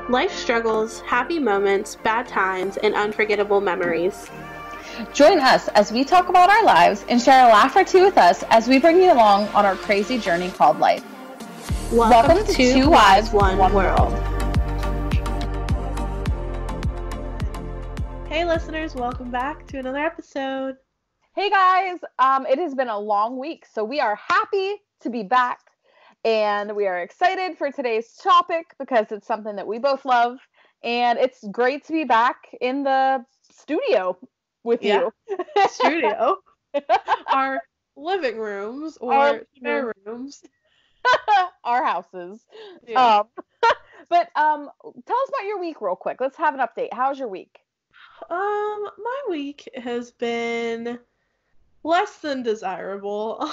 Life struggles, happy moments, bad times, and unforgettable memories. Join us as we talk about our lives and share a laugh or two with us as we bring you along on our crazy journey called life. Welcome to Two Wives, One World. Hey listeners, welcome back to another episode. Hey guys, it has been a long week, so we are happy to be back. And we are excited for today's topic because it's something that we both love. And it's great to be back in the studio with you. Studio. Our living rooms or spare rooms. Our houses. Yeah. But tell us about your week real quick. Let's have an update. How's your week? My week has been less than desirable.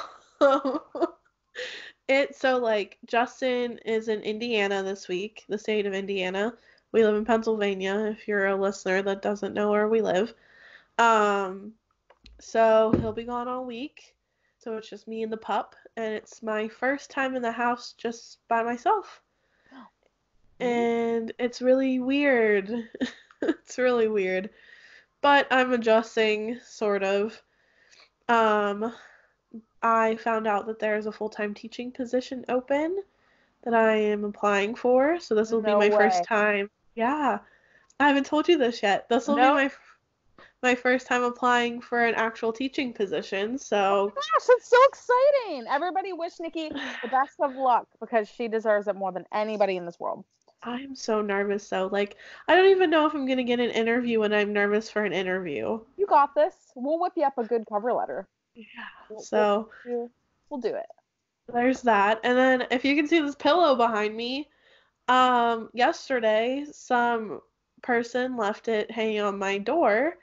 Justin is in Indiana this week, the state of Indiana. We live in Pennsylvania, if you're a listener that doesn't know where we live. So he'll be gone all week. So it's just me and the pup, and it's my first time in the house just by myself. And it's really weird. It's really weird. But I'm adjusting, sort of. I found out that there's a full-time teaching position open that I am applying for, so this will be my first time. Yeah, I haven't told you this yet. This will be my first time applying for an actual teaching position, so... Oh my gosh, that's so exciting! Everybody wish Nikki the best of luck, because she deserves it more than anybody in this world. I'm so nervous, though. Like, I don't even know if I'm going to get an interview when I'm nervous for an interview. You got this. We'll whip you up a good cover letter. Yeah, we'll do it. There's that. And then if you can see this pillow behind me, yesterday some person left it hanging on my door,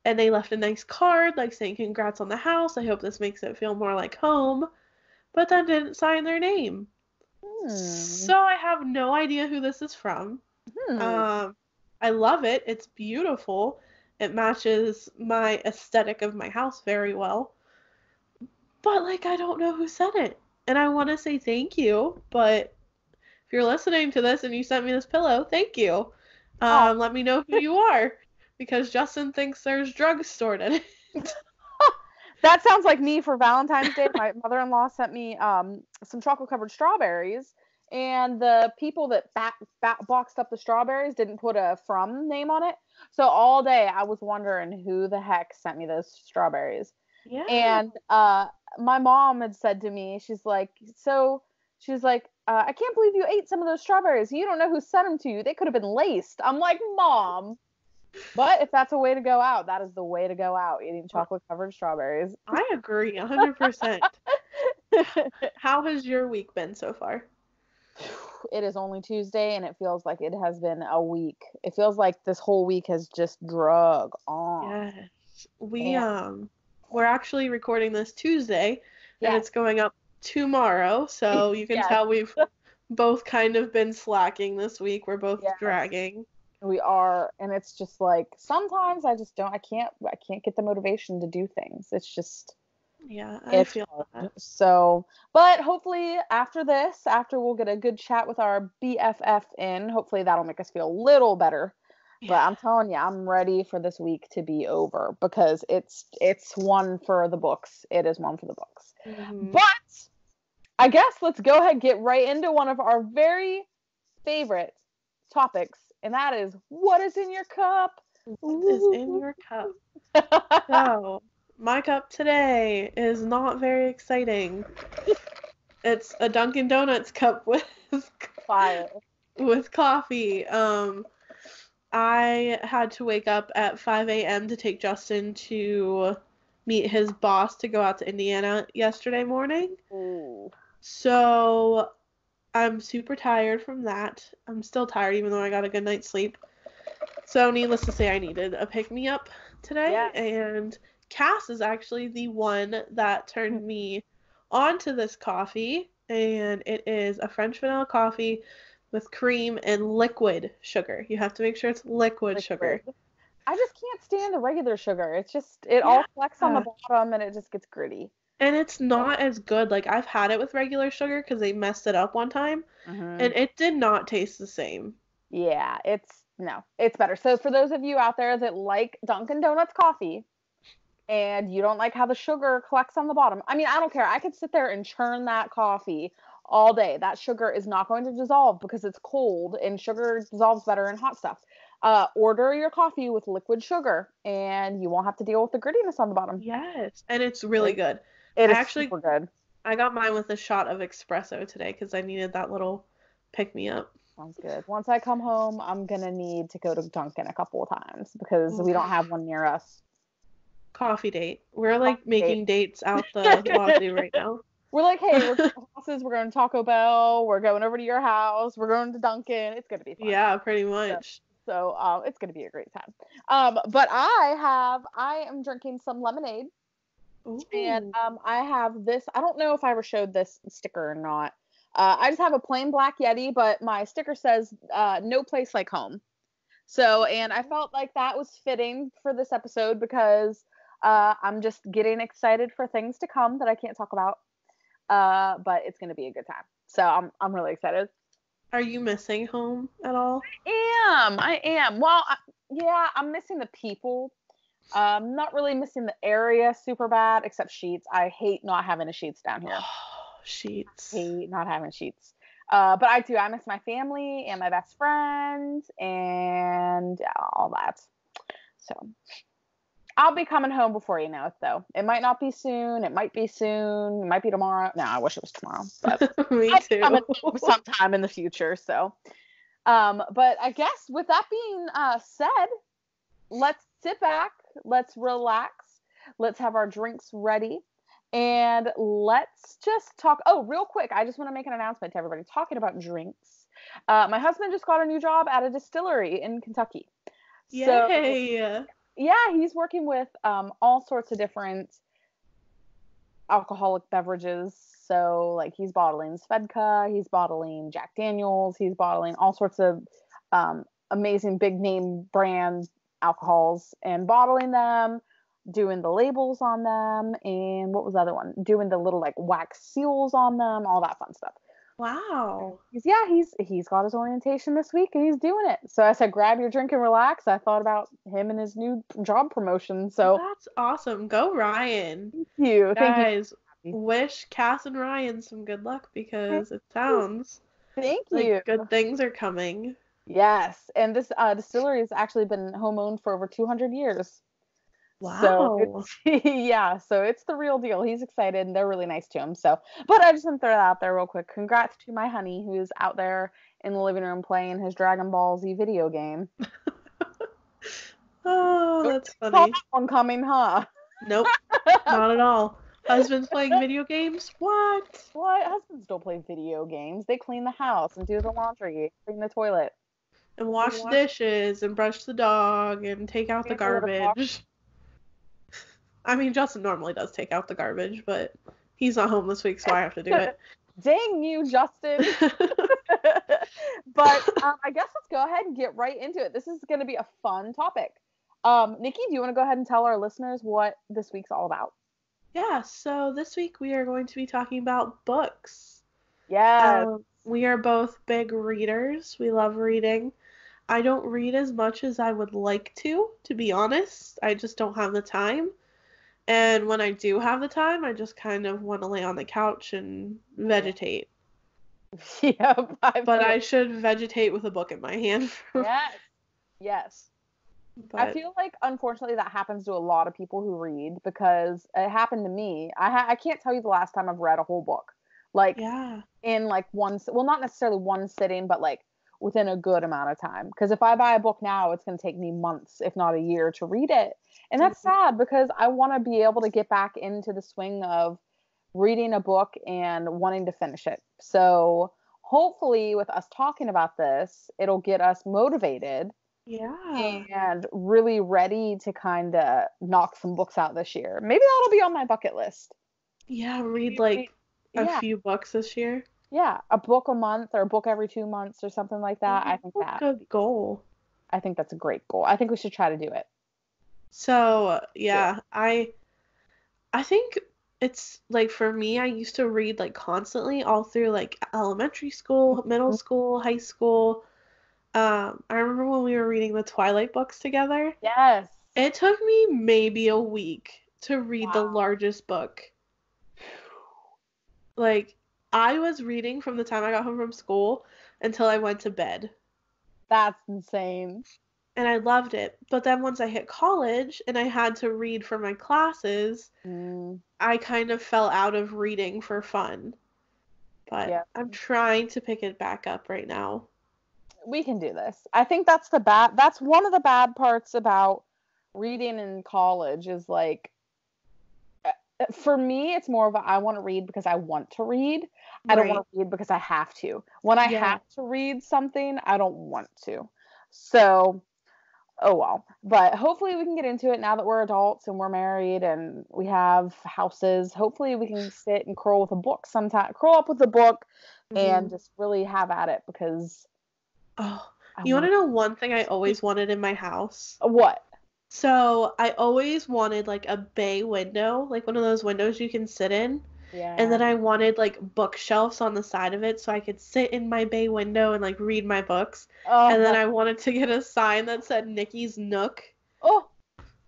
and they left a nice card like saying congrats on the house. I hope this makes it feel more like home, but then didn't sign their name. So I have no idea who this is from. I love it. It's beautiful. It matches my aesthetic of my house very well. But, I don't know who sent it. And I want to say thank you, but if you're listening to this and you sent me this pillow, thank you. Let me know who you are, because Justin thinks there's drugs stored in it. That sounds like me for Valentine's Day. My mother-in-law sent me some chocolate-covered strawberries, and the people that boxed up the strawberries didn't put a from name on it. So all day I was wondering who the heck sent me those strawberries. Yeah. And my mom had said to me, she's like, I can't believe you ate some of those strawberries. You don't know who sent them to you. They could have been laced. I'm like, Mom. But if that's a way to go out, that is the way to go out, eating chocolate-covered strawberries. I agree, 100%. How has your week been so far? It is only Tuesday, and it feels like it has been a week. It feels like this whole week has just drug on. Yes. We're actually recording this Tuesday, and it's going up tomorrow, so you can tell we've both kind of been slacking this week. We're both dragging. We are, and it's just like sometimes I can't get the motivation to do things. It's just I feel that. So, but hopefully after we'll get a good chat with our BFF in. Hopefully that'll make us feel a little better. But I'm telling you, I'm ready for this week to be over, because it's one for the books. It is one for the books. Mm-hmm. But I guess let's go ahead and get right into one of our very favorite topics, and that is, what is in your cup? What is in your cup? So, my cup today is not very exciting. It's a Dunkin' Donuts cup with coffee. I had to wake up at 5 a.m. to take Justin to meet his boss to go out to Indiana yesterday morning. Ooh. So I'm super tired from that. I'm still tired, even though I got a good night's sleep. So needless to say, I needed a pick-me-up today. And Cass is actually the one that turned me onto this coffee. And it is a French vanilla coffee with cream and liquid sugar. You have to make sure it's liquid sugar. I just can't stand the regular sugar. It's just, it all collects on the bottom, and it just gets gritty. And it's not as good. Like, I've had it with regular sugar because they messed it up one time, and it did not taste the same. Yeah, it's better. So for those of you out there that like Dunkin' Donuts coffee and you don't like how the sugar collects on the bottom, I mean, I don't care. I could sit there and churn that coffee all day. That sugar is not going to dissolve because it's cold and sugar dissolves better in hot stuff. Order your coffee with liquid sugar and you won't have to deal with the grittiness on the bottom. Yes, and it's really good. It I is actually super good. I got mine with a shot of espresso today because I needed that little pick me up. Sounds good. Once I come home, I'm gonna need to go to Dunkin' a couple of times because we don't have one near us. Coffee date. We're like Coffee making dates out the wazoo right now. We're like, hey, we're going to houses, we're going to Taco Bell, we're going over to your house, we're going to Dunkin'. It's gonna be fun. Yeah, pretty much. So it's gonna be a great time. But I am drinking some lemonade. Ooh. And I have this. I don't know if I ever showed this sticker or not. I just have a plain black Yeti, but my sticker says "No place like home." So, and I felt like that was fitting for this episode because I'm just getting excited for things to come that I can't talk about. But it's gonna be a good time. So I'm really excited. Are you missing home at all? I am. Well, yeah, I'm missing the people. Not really missing the area super bad, except sheets. I hate not having the sheets down here. Sheets. Hate not having sheets. But I do. I miss my family and my best friends and all that. So I'll be coming home before you know it, though. It might not be soon. It might be soon. It might be tomorrow. No, I wish it was tomorrow. But Me too. Coming sometime in the future. So, but I guess with that being said, let's sit back. Let's relax. Let's have our drinks ready. And let's just talk. Oh, real quick. I just want to make an announcement to everybody. Talking about drinks. My husband just got a new job at a distillery in Kentucky. Yay! So, yeah, he's working with all sorts of different alcoholic beverages. So, like, he's bottling Svedka, he's bottling Jack Daniels, he's bottling all sorts of amazing big name brand alcohols and bottling them, doing the labels on them, and what was the other one? Doing the little like wax seals on them, all that fun stuff. Wow. He's got his orientation this week and he's doing it. So I said, grab your drink and relax. I thought about him and his new job promotion. So that's awesome. Go Ryan. Thank you. Guys, wish Cass and Ryan some good luck because it sounds like good things are coming. Yes, and this distillery has actually been home-owned for over 200 years. Wow. So so it's the real deal. He's excited, and they're really nice to him. So, but I just want to throw that out there real quick. Congrats to my honey, who's out there in the living room playing his Dragon Ball Z video game. Oh, that's funny. Saw that one coming, huh? Nope, not at all. Husband's playing video games? What? Husbands don't play video games. They clean the house and do the laundry, clean the toilet. And wash the dishes and brush the dog and take out the garbage. I mean, Justin normally does take out the garbage, but he's not home this week, so I have to do it. Dang you, Justin. But I guess let's go ahead and get right into it. This is going to be a fun topic. Nikki, do you want to go ahead and tell our listeners what this week's all about? Yeah, so this week we are going to be talking about books. Yeah. We are both big readers. We love reading. I don't read as much as I would like to be honest. I just don't have the time. And when I do have the time, I just kind of want to lay on the couch and vegetate. Yeah, but I should vegetate with a book in my hand. Yes. But I feel like, unfortunately, that happens to a lot of people who read because it happened to me. I can't tell you the last time I've read a whole book. Like, in like not necessarily one sitting, but like within a good amount of time. Because if I buy a book now, it's going to take me months, if not a year, to read it. And that's sad because I want to be able to get back into the swing of reading a book and wanting to finish it. So hopefully with us talking about this, it'll get us motivated. Yeah. And really ready to kind of knock some books out this year. Maybe that'll be on my bucket list. Yeah, read like a few books this year. Yeah, a book a month or a book every 2 months or something like that. I think that's a good goal. I think that's a great goal. I think we should try to do it. So, yeah. I think it's like for me, I used to read like constantly all through like elementary school, middle school, high school. I remember when we were reading the Twilight books together. Yes. It took me maybe a week to read the Wow. largest book. Like, I was reading from the time I got home from school until I went to bed. That's insane. And I loved it. But then once I hit college and I had to read for my classes, Mm, I kind of fell out of reading for fun. But yeah. I'm trying to pick it back up right now. We can do this. I think that's one of the bad parts about reading in college is like for me it's more of a I want to read because I want to read. I don't Right. want to read because I have to. When I Yeah. have to read something, I don't want to. So, oh well. But hopefully we can get into it now that we're adults and we're married and we have houses. Hopefully we can sit and curl up with a book and Hmm. just really have at it because Oh, I you want want to know one thing I always wanted in my house? to. What? So I always wanted like a bay window, like one of those windows you can sit in. And Yeah. then I wanted like bookshelves on the side of it so I could sit in my bay window and like read my books. Oh, And then that. I wanted to get a sign that said Nikki's Nook. Oh,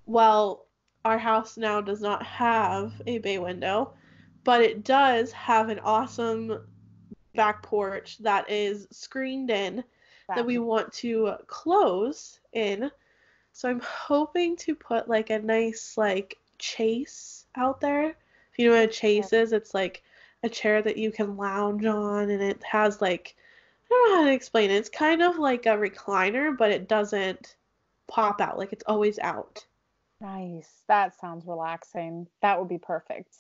Well, our house now does not have a bay window, but it does have an awesome back porch that is screened in that that's we want to close in. So I'm hoping to put like a nice like chase out there. If you know what a chase is, it's like a chair that you can lounge on and it has like I don't know how to explain it. It's kind of like a recliner, but it doesn't pop out. Like it's always out. nice. That sounds relaxing. That would be perfect.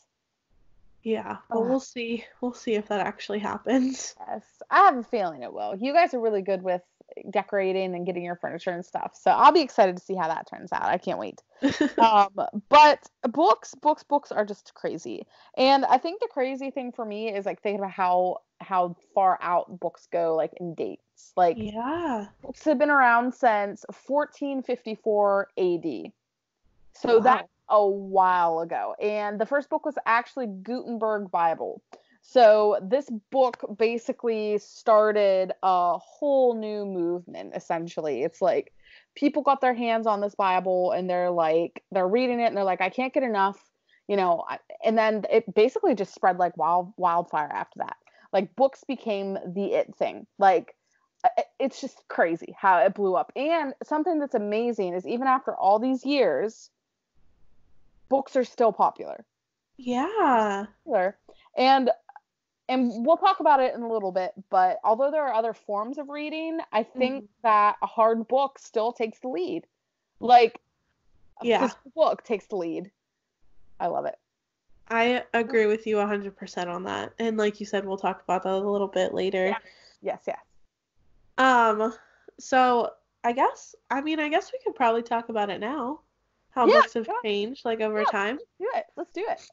Yeah, but Oh, we'll see. We'll see if that actually happens. yes. I have a feeling it will. You guys are really good with decorating and getting your furniture and stuff. So I'll be excited to see how that turns out. I can't wait. Um, but books are just crazy. And I think the crazy thing for me is like thinking about how far out books go like in dates. Like Yeah. books have been around since 1454 AD. So that's Wow. a while ago. And the first book was actually Gutenberg Bible. So this book basically started a whole new movement, essentially. It's like people got their hands on this Bible and they're reading it and they're like, I can't get enough, and then it basically just spread like wildfire after that. Like books became the it thing. Like it's just crazy how it blew up. And something that's amazing is even after all these years, books are still popular. Yeah. Popular. And we'll talk about it in a little bit, but although there are other forms of reading, I think Mhm. that a hard book still takes the lead. Like a Yeah. physical book takes the lead. I love it. I agree with you 100% on that. And like you said, we'll talk about that a little bit later. Yes. Yes, yes. Um, so I guess we could probably talk about it now. How Yeah, books have yeah, changed like over yeah. time. Let's do it. Let's do it.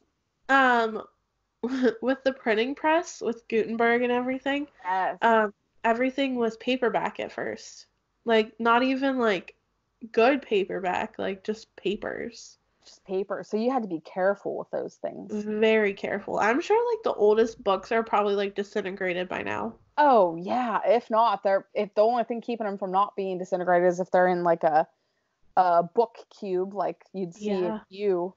Um, with the printing press, with Gutenberg and everything, Yes. um, everything was paperback at first. Like not even like good paperback, like just papers. Just paper. So you had to be careful with those things. Very careful. I'm sure like the oldest books are probably like disintegrated by now. Oh yeah. If not, they're if the only thing keeping them from not being disintegrated is if they're in like a book cube, like you'd see if Yeah. you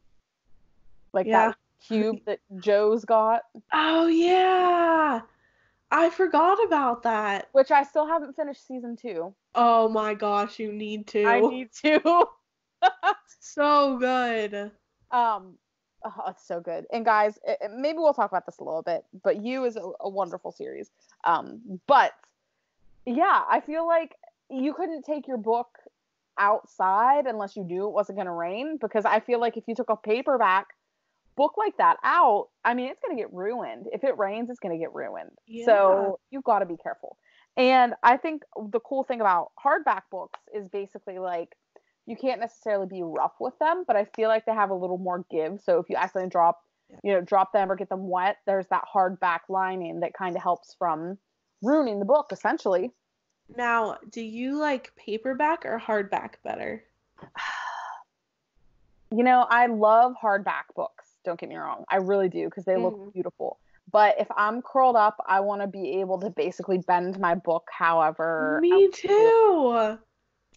like that Yeah. cube that Joe's got, Oh yeah. I forgot about that. which I still haven't finished season 2. Oh my gosh, you need I to. need to. So good. um, oh, it's so good. And guys, maybe we'll talk about this a little bit, but You is a wonderful series. But yeah, I feel like you couldn't take your book outside unless you knew it wasn't going to rain because I feel like if you took a paperback book like that out, I mean, it's going to get ruined. If it rains, it's going to get ruined. Yeah. So you've got to be careful. And I think the cool thing about hardback books is basically like you can't necessarily be rough with them, but I feel like they have a little more give. So if you accidentally drop them or get them wet, there's that hardback lining that kind of helps from ruining the book essentially. Now, do you like paperback or hardback better? I love hardback books. Don't get me wrong. I really do, because they look Mhm. beautiful. But if I'm curled up, I want to be able to basically bend my book however I Me want to. too.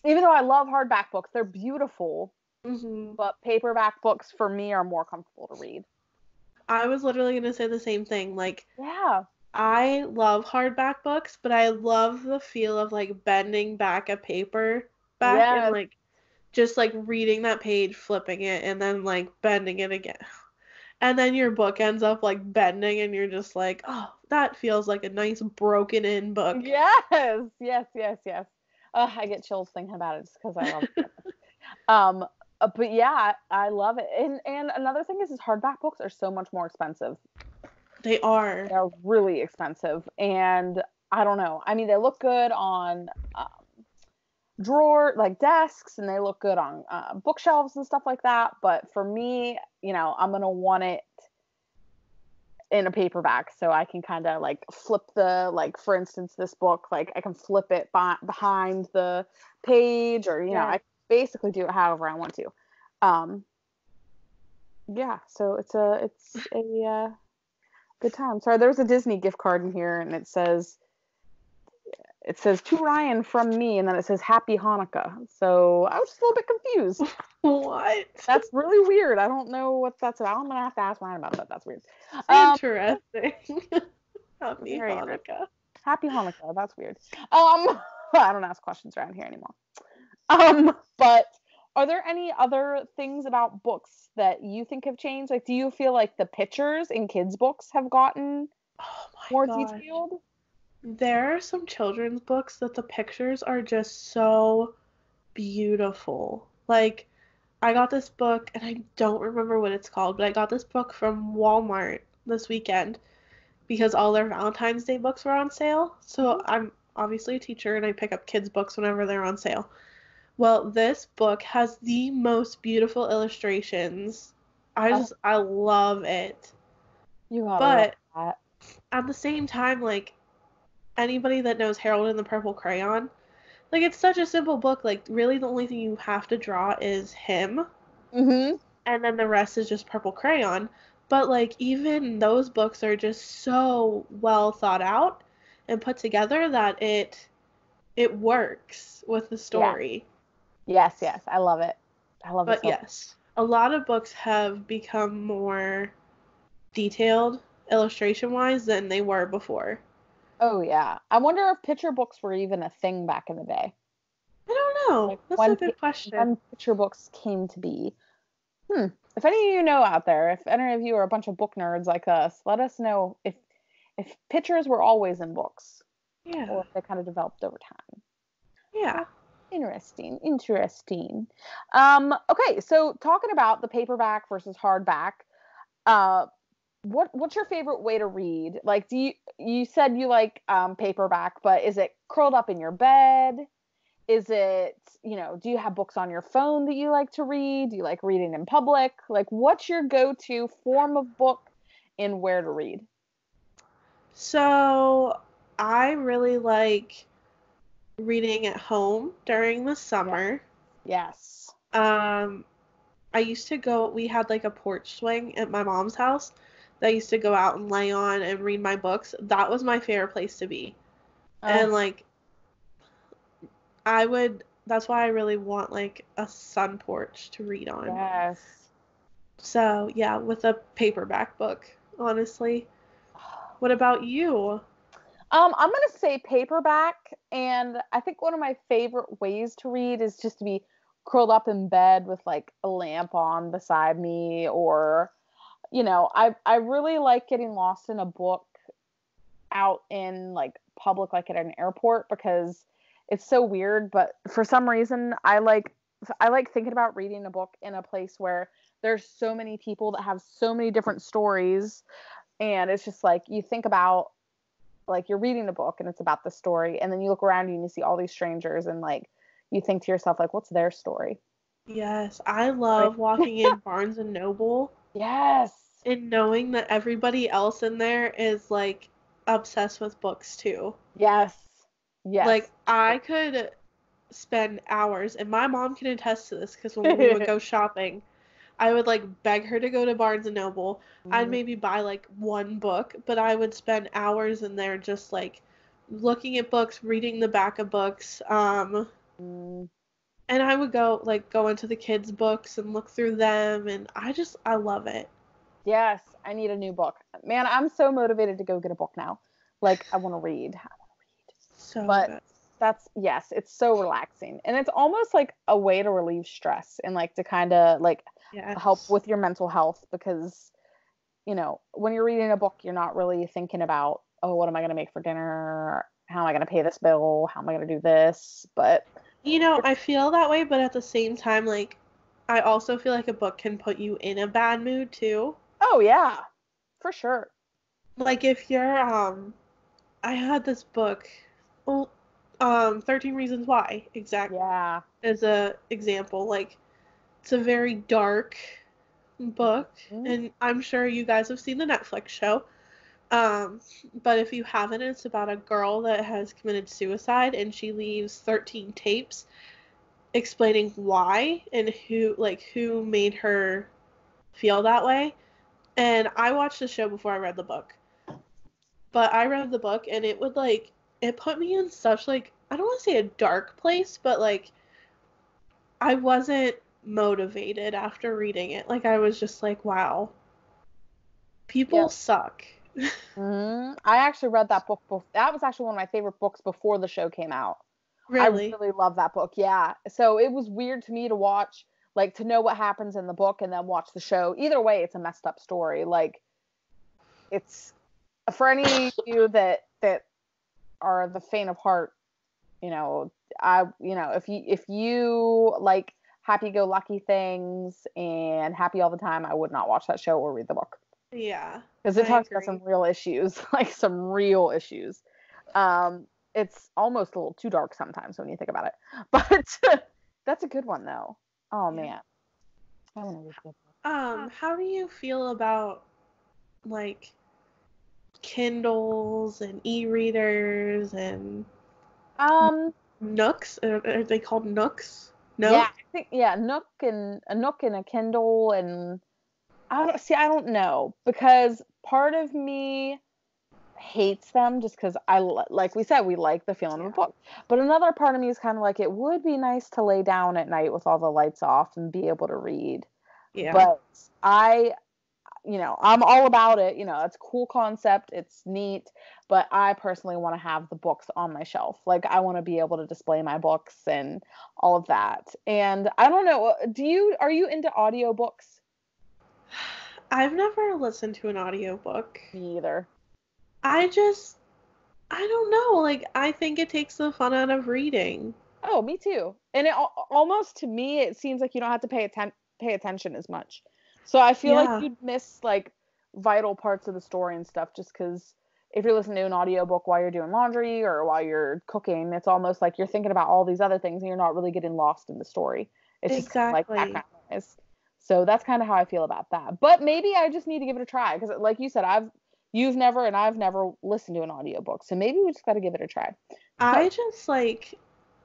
Even though I love hardback books, they're beautiful, Mhm. but paperback books for me are more comfortable to read. I was literally gonna say the same thing. Like, Yeah. I love hardback books, but I love the feel of like bending back a paper back and Yes. like just like reading that page, flipping it, and then like bending it again. And then your book ends up like bending, and you're just like, oh, that feels like a nice broken in book. Yes. Yes. Yes. Yes. I get chills thinking about it just because I love it. Um, but yeah, I love it. And another thing is hardback books are so much more expensive. They are. They're really expensive, and I don't know. I mean, they look good on drawer like desks, and they look good on bookshelves and stuff like that. But for me, I'm gonna want it in a paperback, so I can kind of like flip the, like, for instance, this book, like I can flip it behind the page, or Yeah. I basically do it however I want to. Um, yeah, so it's a good time. Sorry, there's a Disney gift card in here, and it says to Ryan from me, and then it says Happy Hanukkah. So I was just a little bit confused. What? That's really weird. I don't know what that's about. I'm gonna have to ask Ryan about that. That's weird. Um, Interesting. Happy very interesting. Hanukkah. Happy Hanukkah. That's weird. I don't ask questions around here anymore. But are there any other things about books that you think have changed? Like, do you feel like the pictures in kids' books have gotten Oh my more gosh. detailed? There are some children's books that the pictures are just so beautiful. Like, I got this book, and I don't remember what it's called, but I got this book from Walmart this weekend because all their Valentine's Day books were on sale. So Mhm. I'm obviously a teacher, and I pick up kids' books whenever they're on sale. Well, this book has the most beautiful illustrations. Oh, I love it. you gotta love But that. at the same time, like, anybody that knows Harold and the Purple Crayon, like, it's such a simple book. Like, really, the only thing you have to draw is him, Mm-hmm. and then the rest is just purple crayon. But, like, even those books are just so well thought out and put together that it works with the Yeah. story. Yes, yes. I love it. I love it But so yes, a lot of books have become more detailed illustration wise than they were before. Oh yeah. I wonder if picture books were even a thing back in the day. I don't know. Like That's a good question. when picture books came to be. Hmm. If any of you know out there, if any of you are a bunch of book nerds like us, let us know if pictures were always in books, Yeah. or if they kind of developed over time. Yeah. Oh, interesting. Interesting. Okay, so talking about the paperback versus hardback, uh, what's your favorite way to read? Like, you said you like paperback, but is it curled up in your bed? Is it, do you have books on your phone that you like to read? Do you like reading in public? Like, what's your go-to form of book and where to read? So I really like reading at home during the Yeah. summer. Yes. Um, I used to go, we had like a porch swing at my mom's house that I used to go out and lay on and read my books. That was my favorite place to be. Oh, And like, that's why I really want like a sun porch to read on. yes. So, yeah, with a paperback book, honestly. What about you? I'm gonna say paperback, and I think one of my favorite ways to read is just to be curled up in bed with like a lamp on beside me, or I really like getting lost in a book out in like public, like at an airport, because it's so weird, but for some reason I like thinking about reading a book in a place where there's so many people that have so many different stories, and it's just like you think about, like, you're reading a book and it's about the story, and then you look around you and you see all these strangers, and like you think to yourself, like, what's their story? Yes, I Right. love walking in Barnes and Noble Yes. and knowing that everybody else in there is like obsessed with books too. Yes. Yes. Like I could spend hours, and my mom can attest to this because when we would go shopping, I would like beg her to go to Barnes and Noble. I'd Mm, maybe buy like one book, but I would spend hours in there just like looking at books, reading the back of books. mm. And I would go into the kids' books and look through them, and I love it. Yes, I need a new book. Man, I'm so motivated to go get a book now. Like, I want to read. I want to read. So But good. yes, it's so relaxing. And it's almost like a way to relieve stress and like to kind of like help Yes. with your mental health because, when you're reading a book, you're not really thinking about, oh, what am I going to make for dinner? How am I going to pay this bill? How am I going to do this? But I feel that way, but at the same time, like, I also feel like a book can put you in a bad mood too. oh, yeah, for sure. Like, if you're, I had this book, well, 13 Reasons Why, exact, Yeah. as a example. Like, it's a very dark book, Mhm. and I'm sure you guys have seen the Netflix show. Um, but if you haven't, it's about a girl that has committed suicide, and she leaves 13 tapes explaining why and who made her feel that way. And I watched the show before I read the book. But I read the book and it put me in such like I don't want to say a dark place, but like I wasn't motivated after reading it. Like I was just like, wow, people Yep. suck. I actually read that book. That was actually one of my favorite books before the show came out. I Really? really love that book. Yeah. So it was weird to me to watch, like, to know what happens in the book and then watch the show. Either way, it's a messed up story. Like, it's for any of you that are the faint of heart. You know, if you like happy-go-lucky things and happy all the time, I would not watch that show or read the book Yeah, because it I talks about some agree. real issues, like some real issues. Um, it's almost a little too dark sometimes when you think about it, but that's a good one though. Oh Yeah. man, I want to read a good How do you feel about like Kindles and e-readers and book. Nooks? Are they called Nooks? Yeah, No? I think yeah, Nook and a Kindle and I don't know because part of me hates them just because like we said, we like the feeling of a Yeah. book. But another part of me is kind of like it would be nice to lay down at night with all the lights off and be able to read. Yeah. But I'm all about it. It's a cool concept, it's neat, but I personally want to have the books on my shelf. Like I want to be able to display my books and all of that. And I don't know, are you into audiobooks? I've never listened to an audiobook. Me either. I just, I don't know. Like, I think it takes the fun out of reading. Oh, me too. And almost to me, it seems like you don't have to pay attention as much. So I feel like Yeah, you'd miss like vital parts of the story and stuff just because if you're listening to an audiobook while you're doing laundry or while you're cooking, it's almost like you're thinking about all these other things and you're not really getting lost in the story. It's just kind of like exactly. background noise. So that's kind of how I feel about that. But maybe I just need to give it a try because like you said, you've never and I've never listened to an audiobook. So maybe we just got to give it a try. I just like,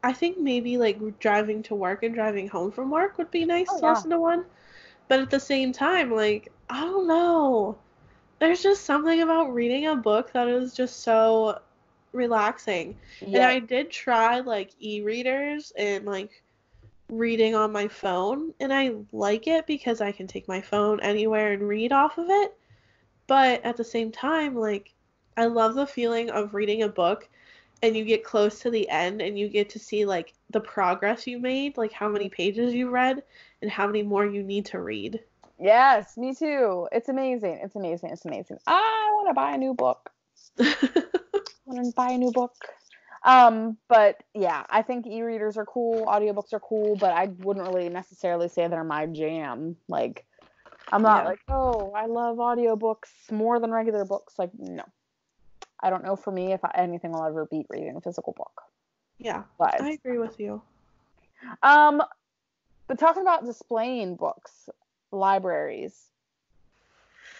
I think maybe like driving to work and driving home from work would be nice Oh to yeah. listen to one. But at the same time, like, I don't know. There's just something about reading a book that is just so relaxing. And Yeah. I did try like e-readers and like reading on my phone, and I like it because I can take my phone anywhere and read off of it. But at the same time, like, I love the feeling of reading a book and you get close to the end and you get to see like the progress you made, like how many pages you read and how many more you need to read. Yes, me too. It's amazing. It's amazing. It's amazing. I want to buy a new book. I want to buy a new book. But yeah, I think e-readers are cool, audiobooks are cool, but I wouldn't really necessarily say they're my jam. Like, I'm not Yeah. like, oh, I love audiobooks more than regular books. Like, no. I don't know for me if anything will ever beat reading a physical book. Yeah. But, I agree with you. um, but talking about displaying books, libraries,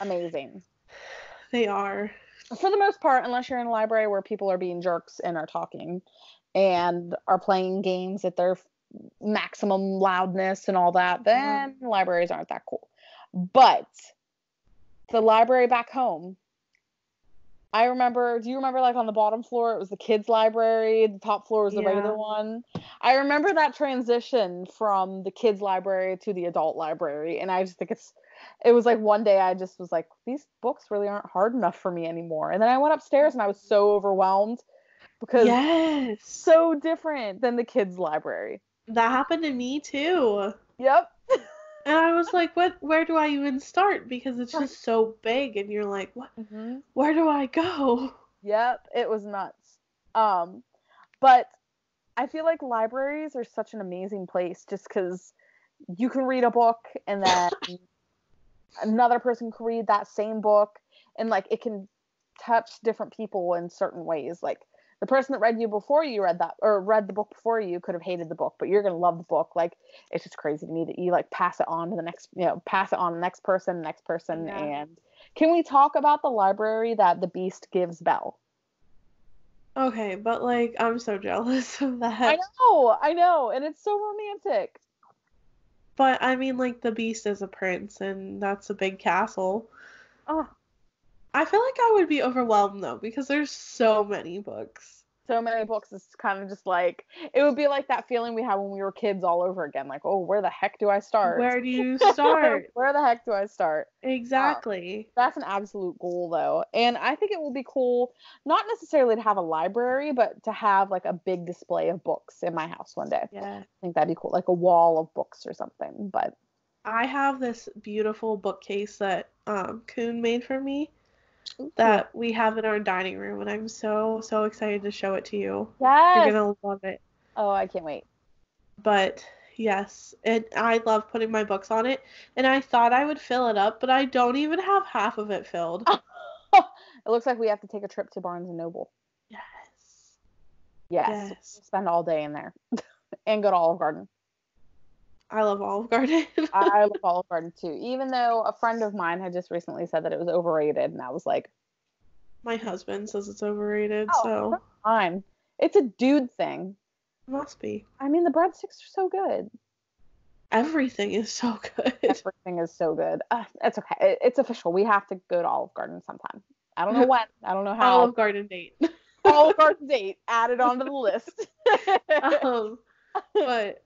amazing. They are. For the most part, unless you're in a library where people are being jerks and are talking and are playing games at their maximum loudness and all that, then libraries aren't that cool. But the library back home, do you remember like on the bottom floor, it was the kids' library, the top floor was the regular one? I remember that transition from the kids' library to the adult library, and I just think it was like one day I just was like, these books really aren't hard enough for me anymore. And then I went upstairs and I was so overwhelmed because it's so different than the kids' library. That happened to me too. Yep. And I was like, where do I even start? Because it's just so big and you're like, what? Mm-hmm. Where do I go? Yep, it was nuts. But I feel like libraries are such an amazing place just because you can read a book and then another person can read that same book, and like it can touch different people in certain ways. Like the person that read the book before you could have hated the book, but you're going to love the book. Like, it's just crazy to me that you like pass it on to the next, pass it on to the next person. Yeah. And can we talk about the library that the Beast gives Belle? Okay, but like, I'm so jealous of that. I know, and it's so romantic. But I mean, like, the Beast is a prince, and that's a big castle. Oh. I feel like I would be overwhelmed, though, because there's so many books. So many books, it's kind of just like, it would be like that feeling we had when we were kids all over again. Like, oh, where the heck do I start? Where do you start? Where the heck do I start? Exactly. That's an absolute goal, though. And I think it will be cool, not necessarily to have a library, but to have like a big display of books in my house one day. Yeah. I think that'd be cool. Like a wall of books or something. But I have this beautiful bookcase that Kuhn made for me that we have in our dining room, and I'm so excited to show it to you. Yes. You're gonna love it. Oh, I can't wait. But yes, and I love putting my books on it, and I thought I would fill it up, but I don't even have half of it filled. It looks like we have to take a trip to Barnes & Noble. Yes. Spend all day in there. And go to Olive Garden. I love Olive Garden. I love Olive Garden too, even though a friend of mine had just recently said that it was overrated, and I was like, my husband says it's overrated, so that's fine. It's a dude thing. It must be. I mean, the breadsticks are so good. Everything is so good. Everything is so good. It's okay. It's official. We have to go to Olive Garden sometime. I don't know when. I don't know how. Olive Garden date. Olive Garden date added onto the list. But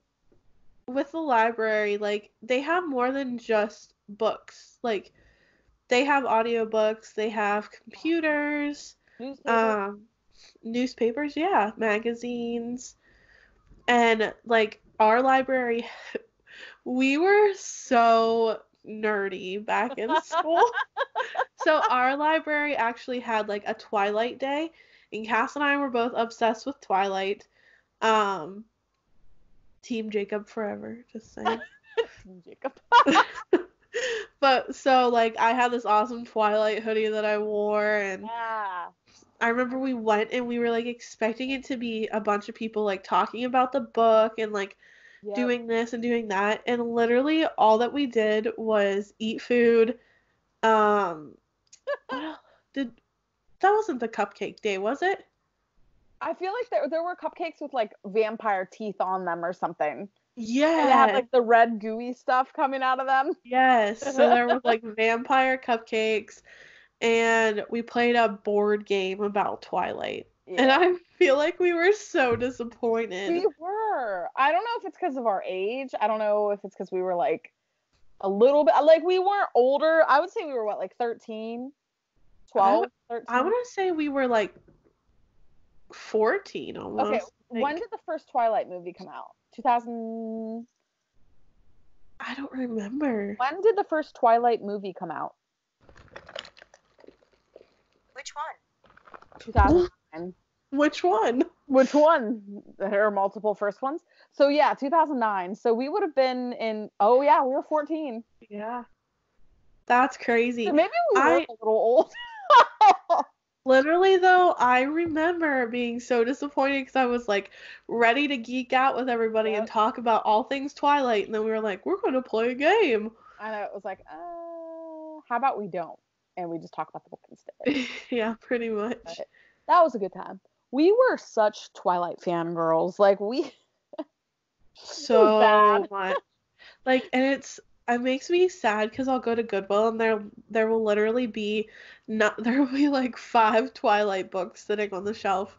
with the library, like, they have more than just books. Like, they have audiobooks, they have computers, newspapers, yeah, magazines. And like, our library, we were so nerdy back in school. So our library actually had like a Twilight day, and Cass and I were both obsessed with Twilight. Team Jacob forever, just saying. Team Jacob. But so like, I had this awesome Twilight hoodie that I wore, and I remember we went and we were like expecting it to be a bunch of people like talking about the book and like doing this and doing that, and literally all that we did was eat food. That wasn't the cupcake day, was it? I feel like there were cupcakes with like vampire teeth on them or something. Yeah. And they had like the red gooey stuff coming out of them. Yes. So there was like vampire cupcakes, and we played a board game about Twilight. Yeah. And I feel like we were so disappointed. We were. I don't know if it's because of our age. I don't know if it's because we were like a little bit, like we weren't older. I would say we were what, like 13, 12, 13? I want to say we were like 14 almost. Okay, when did the first Twilight movie come out? 2000? I don't remember. When did the first Twilight movie come out? Which one? 2009. Which one? Which one? There are multiple first ones. So yeah, 2009. So we would have been in, we were 14. Yeah. That's crazy. So maybe we were a little old. Literally, though, I remember being so disappointed because I was, like, ready to geek out with everybody and talk about all things Twilight, and then we were like, we're going to play a game. I know, it was like, how about we don't? And we just talk about the book instead. Yeah, pretty much. But that was a good time. We were such Twilight fangirls. Like, So so bad. much. Like, and it makes me sad because I'll go to Goodwill and there will literally be not there will be like 5 Twilight books sitting on the shelf.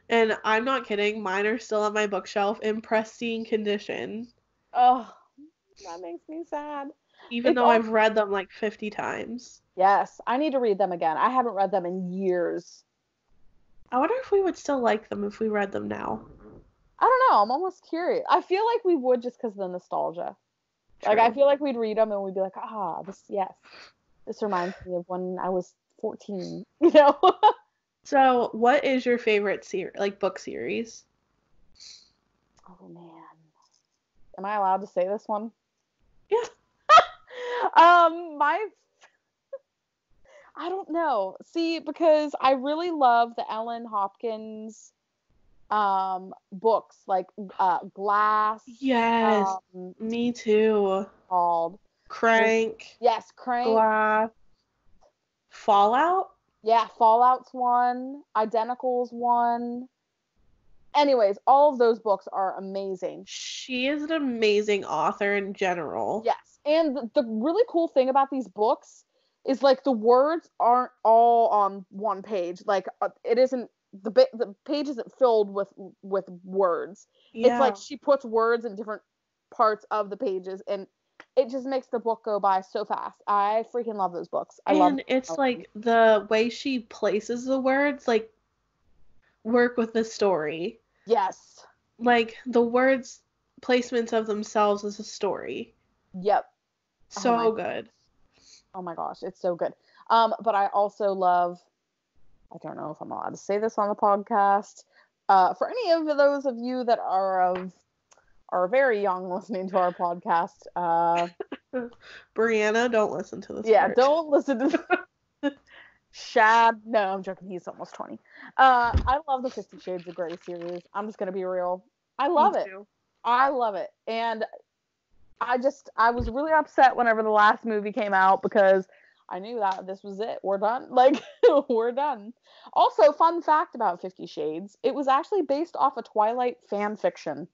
And I'm not kidding, mine are still on my bookshelf in pristine condition, Oh, that makes me sad. even It's though all I've read them like 50 times. Yes, I need to read them again. I haven't read them in years. I wonder if we would still like them if we read them now. I don't know. I'm almost curious. I feel like we would just because of the nostalgia. Like I True. feel like we'd read them and we'd be like, yes, this reminds me of when I was 14. You know? So, what is your favorite book series? Oh man, am I allowed to say this one? Yeah. My I don't know. See, because I really love the Ellen Hopkins books like Glass. Yes, Um, me too. called there's Crank, yes, Crank. Glass, Fallout. Yeah, Fallout's one, Identical's one. Anyways, all of those books are amazing. She is an amazing author in general. Yes, and the really cool thing about these books is like the words aren't all on one page. Like it isn't the page isn't filled with words. It's like Yeah. she puts words in different parts of the pages, and it just makes the book go by so fast. I freaking love those books. I love And it's like the way she places the words like work with the story. Yes. Like the words placements of themselves as a story. Yep. So good. Oh my gosh, it's so good. But I also love, I don't know if I'm allowed to say this on the podcast. For any of those of you that are very young listening to our podcast, Brianna, don't listen to this yeah, part. don't listen to Shad. No, I'm joking. He's almost 20. I love the 50 Shades of Grey series. I'm just gonna be real. I love it. too. I love it. And I was really upset whenever the last movie came out because I knew that this was it. We're done. Like, we're done. Also, fun fact about 50 Shades, it was actually based off a Twilight fan fiction.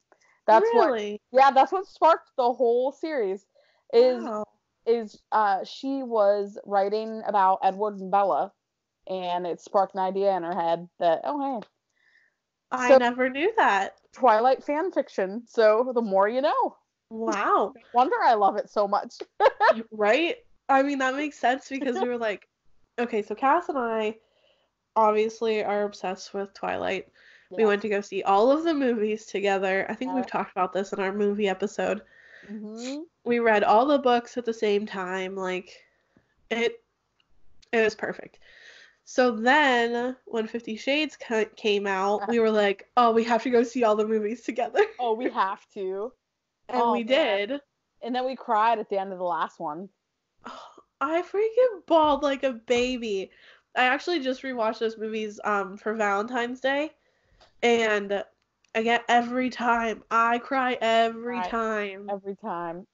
Really? That's what sparked the whole series. Wow. She was writing about Edward and Bella, and it sparked an idea in her head that, oh, hey. I So, never knew that. Twilight fan fiction. So, the more you know. Wow. No wonder I love it so much. Right? I mean, that makes sense because we were like, okay, so Cass and I obviously are obsessed with Twilight. We went to go see all of the movies together. I think we've talked about this in our movie episode. Mm-hmm. We read all the books at the same time. Like, it was perfect. So then, when 50 Shades came out, we were like, oh, we have to go see all the movies together. Oh, we have to. And we did. And then we cried at the end of the last one. I freaking bawled like a baby. I actually just rewatched those movies for Valentine's Day, and again, every time I cry every time. Every time.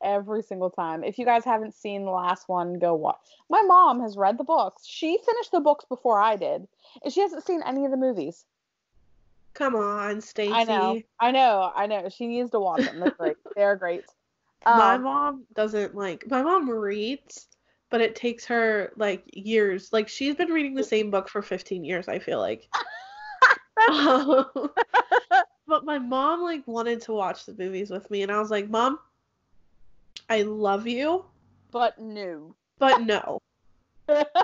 Every single time. If you guys haven't seen the last one, go watch. My mom has read the books. She finished the books before I did, and she hasn't seen any of the movies. Come on, Stacey. I know. She needs to watch them. They're great. They're great. My mom doesn't like. My mom reads, but it takes her like years. Like she's been reading the same book for 15 years, I feel like. But my mom like wanted to watch the movies with me, and I was like, Mom, I love you, but no. But no.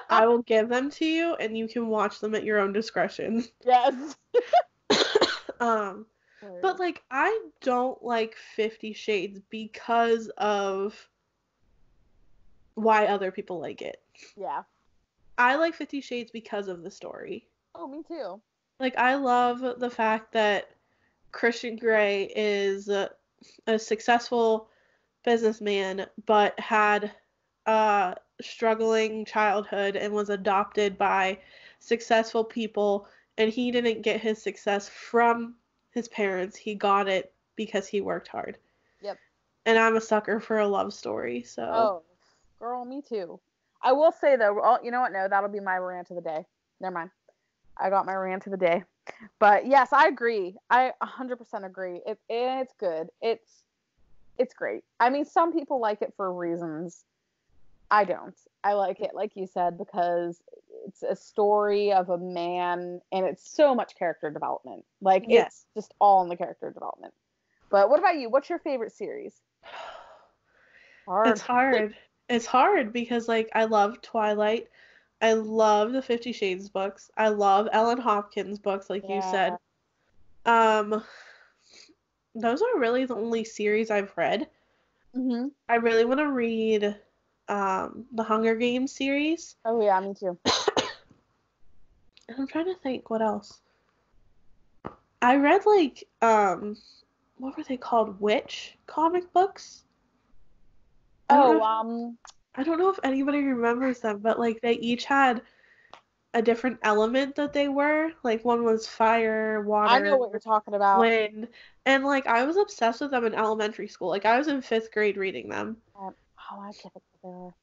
I will give them to you, and you can watch them at your own discretion. Yes. But like I don't like 50 Shades because of why other people like it. Yeah. I like 50 Shades because of the story. Oh, me too. Like I love the fact that Christian Grey is a successful businessman but had a struggling childhood and was adopted by successful people, and he didn't get his success from his parents. He got it because he worked hard. Yep. And I'm a sucker for a love story, so. Oh, girl, me too. I will say though, you know what? No, that'll be my rant of the day. Never mind. I got my rant of the day. But yes, I agree. I 100% agree. It's good. It's great. I mean, some people like it for reasons. I don't. I like it, like you said, because it's a story of a man, and it's so much character development. Like, Yes. it's just all in the character development. But what about you? What's your favorite series? It's hard. It's hard because, like, I love Twilight. I love the 50 Shades books. I love Ellen Hopkins books, like you said. Um, those are really the only series I've read. Mm-hmm. I really want to read the Hunger Games series. Oh, yeah, me too. And I'm trying to think what else. I read, like, what were they called? Witch comic books? I don't know if anybody remembers them, but, like, they each had a different element that they were. Like, one was fire, water, I know what you're talking about. wind. And, like, I was obsessed with them in elementary school. Like, I was in 5th grade reading them. Oh, I can't think what they are.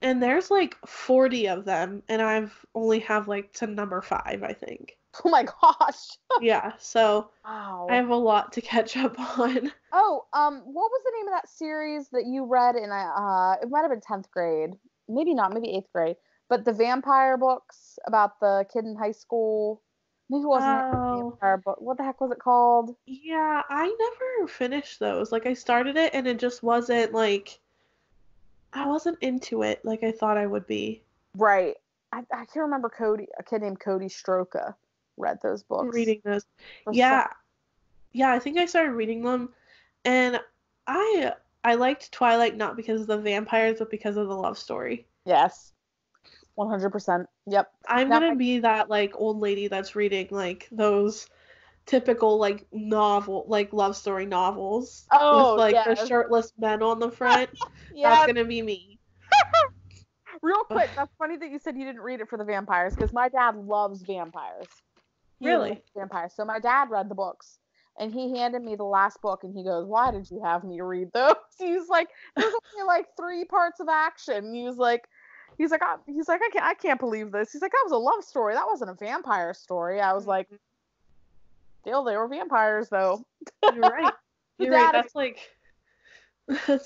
And there's, like, 40 of them, and I've only have, like, to number 5, I think. Oh my gosh. Yeah, so Wow. I have a lot to catch up on. Oh, what was the name of that series that you read in it might have been 10th grade. Maybe not, maybe 8th grade. But the vampire books about the kid in high school. Maybe it wasn't a vampire book. What the heck was it called? Yeah, I never finished those. Like, I started it and it just wasn't, like, I wasn't into it like I thought I would be. Right. I can't remember a kid named Cody Stroka read those books. Reading those. Yeah. Yeah, I think I started reading them, and I liked Twilight not because of the vampires, but because of the love story. Yes. 100%. Yep. I'm gonna be that, like, old lady that's reading, like, those typical, like, love story novels. Oh, with, like, yes. the shirtless men on the front. Yeah. That's gonna be me. Real quick, that's funny that you said you didn't read it for the vampires, because my dad loves vampires. Really? Loves vampires. So my dad read the books, and he handed me the last book, and he goes, "Why did you have me read those?" He's like, "There's only like 3 parts of action." He's like, I can't believe this. He's like, "That was a love story. That wasn't a vampire story." I was like, "Still, they were vampires, though." You're right. You're right. That's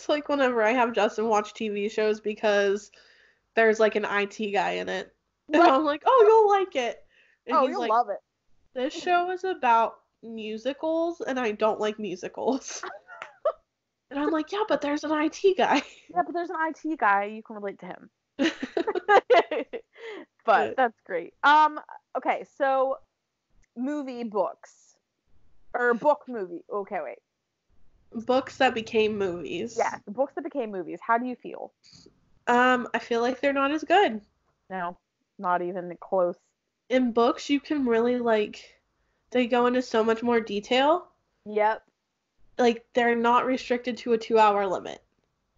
like whenever I have Justin watch TV shows because there's, like, an IT guy in it. And I'm like, "Oh, you'll like it." And he's you'll like, love it. "This show is about musicals, and I don't like musicals." And I'm like, "Yeah, but there's an IT guy." Yeah, but there's an IT guy. You can relate to him. But that's great. Okay, so books. Or book movie. Okay, wait. Books that became movies. Yeah, the books that became movies. How do you feel? I feel like they're not as good. No, not even close. In books, you can really, like, they go into so much more detail. Yep. Like, they're not restricted to a 2-hour limit.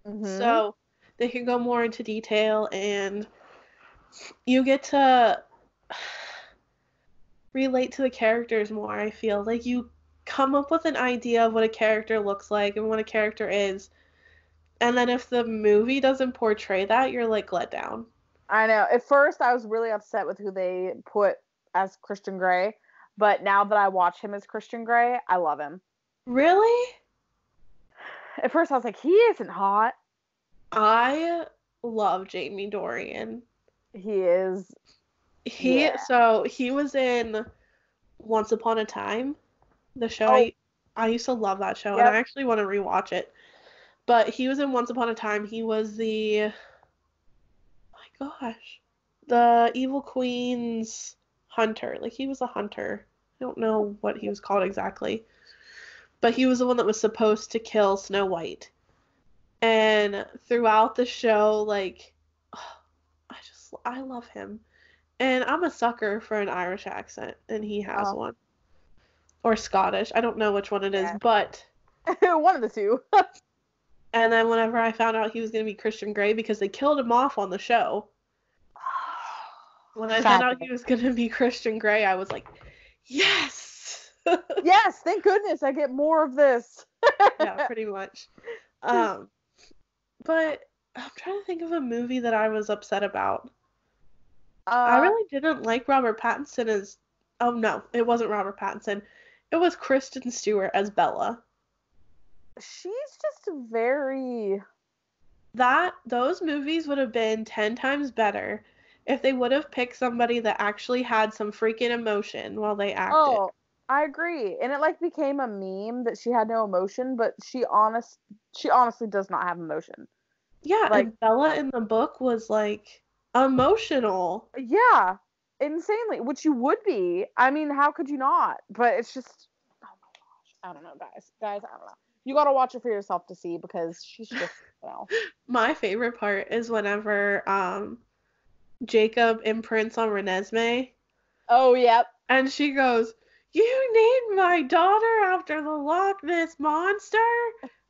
Mm-hmm. So they can go more into detail, and you get to relate to the characters more, I feel. Like, you come up with an idea of what a character looks like and what a character is, and then if the movie doesn't portray that, you're, like, let down. I know. At first, I was really upset with who they put as Christian Grey, but now that I watch him as Christian Grey, I love him. Really? At first, I was like, he isn't hot. I love Jamie Dornan. He is. So he was in Once Upon a Time, the show. I used to love that show, and I actually want to rewatch it. But he was in Once Upon a Time. He was the Evil Queen's hunter. Like, he was a hunter. I don't know what he was called exactly. But he was the one that was supposed to kill Snow White. And throughout the show, like, I love him. And I'm a sucker for an Irish accent, and he has one. Or Scottish. I don't know which one it is, but one of the two. And then whenever I found out he was going to be Christian Grey, because they killed him off on the show, when I found out he was going to be Christian Grey, I was like, yes! Yes, thank goodness I get more of this. Yeah, pretty much. But I'm trying to think of a movie that I was upset about. I really didn't like Robert Pattinson as Oh no, it wasn't Robert Pattinson. It was Kristen Stewart as Bella. She's just very. Those movies would have been 10 times better if they would have picked somebody that actually had some freaking emotion while they acted. Oh, I agree. And it like became a meme that she had no emotion, but she honestly does not have emotion. Yeah, Like, and Bella in the book was like emotional. yeah, insanely, which you would be. I mean, how could you not? But it's just, oh my gosh, I don't know, guys. Guys, I don't know. You gotta watch it for yourself to see because she's just, you know. My favorite part is whenever Jacob imprints on Renesmee Oh, yep. and she goes, "You named my daughter after the Loch Ness monster?"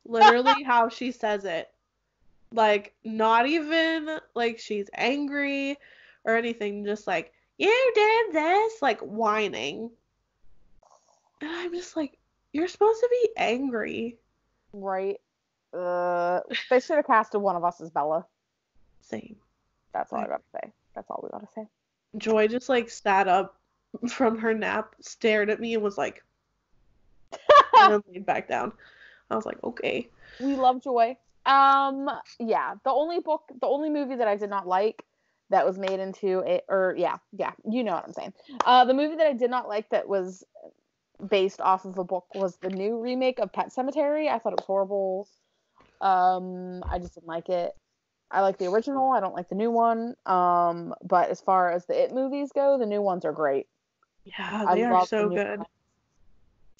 Literally how she says it. Like, not even like she's angry or anything, just like, "You did this," like whining. And I'm just like, you're supposed to be angry. Right. They should have casted one of us as Bella. Same. That's all I gotta say. That's all we gotta say. Joy just like sat up from her nap, stared at me, and was like, and then laid back down. I was like, okay. We love Joy. Yeah. The only movie that I did not like that was made into it, or yeah, you know what I'm saying. The movie that I did not like that was based off of a book was the new remake of Pet Sematary. I thought it was horrible. I just didn't like it. I like the original. I don't like the new one. But as far as the It movies go, the new ones are great. Yeah, I they are love the so new good. ones.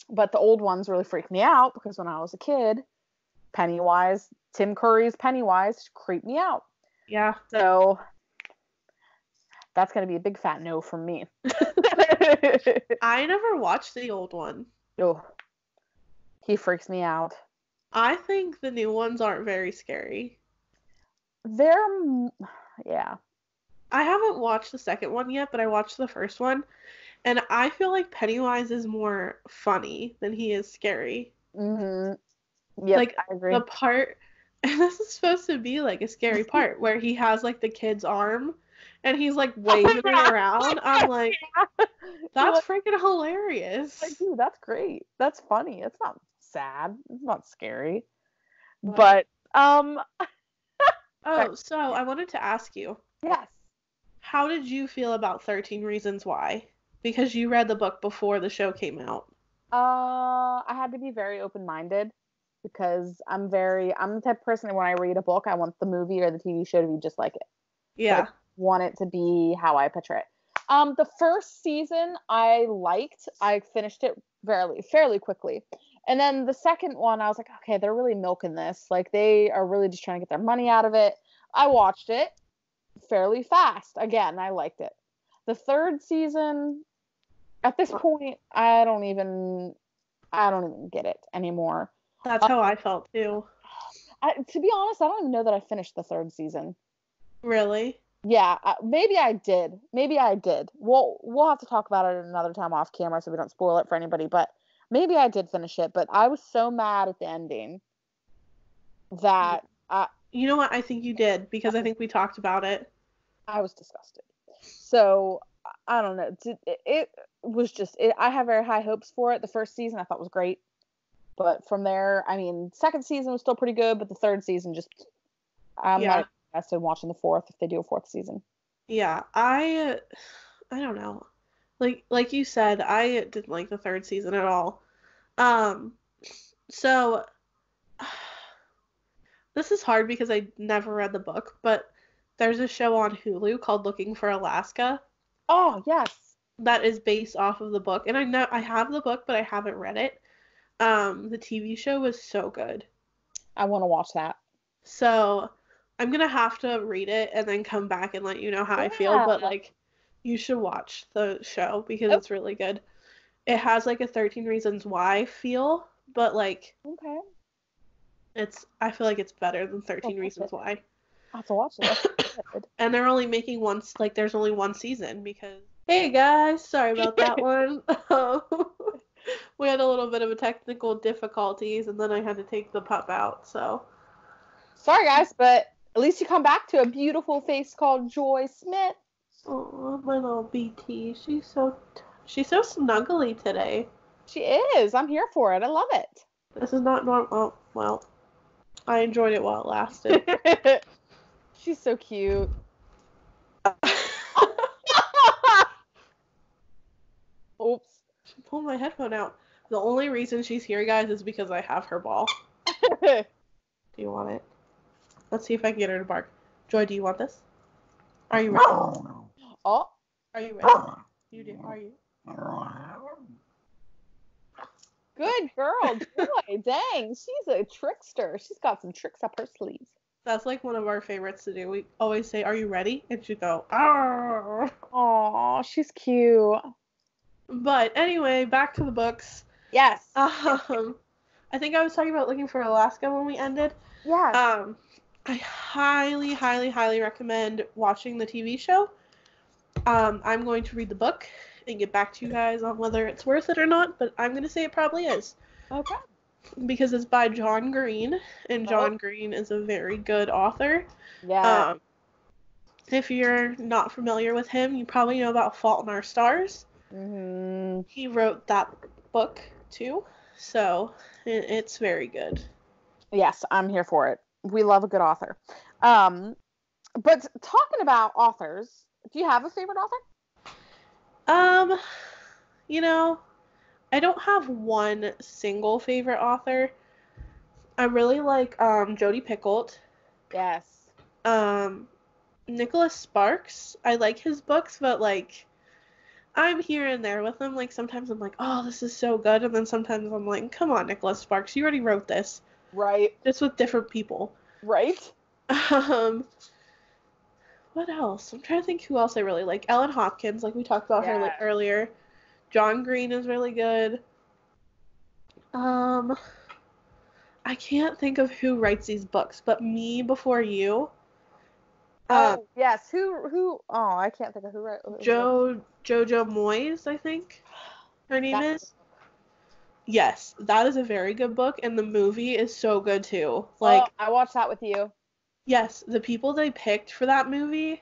But the old ones really freaked me out because when I was a kid, Pennywise, Tim Curry's Pennywise creeped me out. Yeah. So that's going to be a big fat no from me. I never watched the old one. Oh, he freaks me out. I think the new ones aren't very scary. Yeah. I haven't watched the second one yet, but I watched the first one, and I feel like Pennywise is more funny than he is scary. Mm-hmm. Yep, Like I agree. the part, and this is supposed to be like a scary part where he has like the kid's arm and he's like waving it around. I'm like, that's freaking hilarious. Like, dude, that's great. That's funny. It's not sad. It's not scary. But oh, so I wanted to ask you, yes. how did you feel about 13 Reasons Why? Because you read the book before the show came out. I had to be very open-minded because I'm the type of person that when I read a book, I want the movie or the TV show to be just like it. Yeah. Like, want it to be how I picture it. The first season I liked. I finished it fairly quickly. And then the second one, I was like, okay, they're really milking this. Like, they are really just trying to get their money out of it. I watched it fairly fast. Again, I liked it. The third season, at this point, I don't even get it anymore. That's how I felt too. To be honest, I don't even know that I finished the third season. Really? Yeah, maybe I did. We'll have to talk about it another time off camera so we don't spoil it for anybody. But maybe I did finish it. But I was so mad at the ending that you know what? I think you did because I think we talked about it. I was disgusted. So I don't know. It was just. I have very high hopes for it. The first season I thought was great, but from there, I mean, second season was still pretty good, but the third season just. I'm not interested in watching the fourth if they do a fourth season. Yeah, I don't know. Like you said, I didn't like the third season at all. So this is hard because I never read the book, but there's a show on Hulu called Looking for Alaska. Oh, yes. That is based off of the book. And I know I have the book, but I haven't read it. The TV show was so good. I want to watch that. So I'm gonna have to read it and then come back and let you know how I feel. But like, you should watch the show because it's really good. It has like a 13 Reasons Why feel, but like, okay, I feel like it's better than 13 Reasons Why. I have to watch it. And they're only making there's only one season because. Hey guys, sorry about that one. We had a little bit of a technical difficulties, and then I had to take the pup out. So. Sorry guys, but at least you come back to a beautiful face called Joy Smith. Oh, my little BT. She's so She's so snuggly today. She is. I'm here for it. I love This is not normal. Oh, well, I enjoyed it while it lasted. it. She's so cute. Oops. She pulled my headphone out. The only reason she's here, guys, is because I have her ball. Do you want it? Let's see if I can get her to bark. Joy, do you want this? Are you ready? Oh. Are you ready? You do. Are you? Good girl, Joy. Dang, she's a trickster. She's got some tricks up her sleeves. That's like one of our favorites to do. We always say, "Are you ready?" And she'd go, "Arr." Aw, she's cute. But anyway, back to the books. Yes. I think I was talking about Looking for Alaska when we ended. Yes. I highly, highly, highly recommend watching the TV show. I'm going to read the book and get back to you guys on whether it's worth it or not, but I'm going to say it probably is. Okay. Because it's by John Green, and John Green is a very good author. Yeah. If you're not familiar with him, you probably know about Fault in Our Stars. Mm-hmm. He wrote that book too, so it's very good. Yes, I'm here for it. We love a good author. But talking about authors, do you have a favorite author? I don't have one single favorite author. I really like Jodi Picoult. Yes. Nicholas Sparks. I like his books, but like I'm here and there with them. Like sometimes I'm like, oh, this is so good, and then sometimes I'm like, come on, Nicholas Sparks, you already wrote this. Right. Just with different people. Right. What else? I'm trying to think who else I really like. Ellen Hopkins, like we talked about her earlier. John Green is really good. I can't think of who writes these books, but Me Before You. Yes. Who? Oh, I can't think of who wrote. Jojo Moyes, I think her name is. Yes, that is a very good book, and the movie is so good too. Like, I watched that with you. Yes, the people they picked for that movie,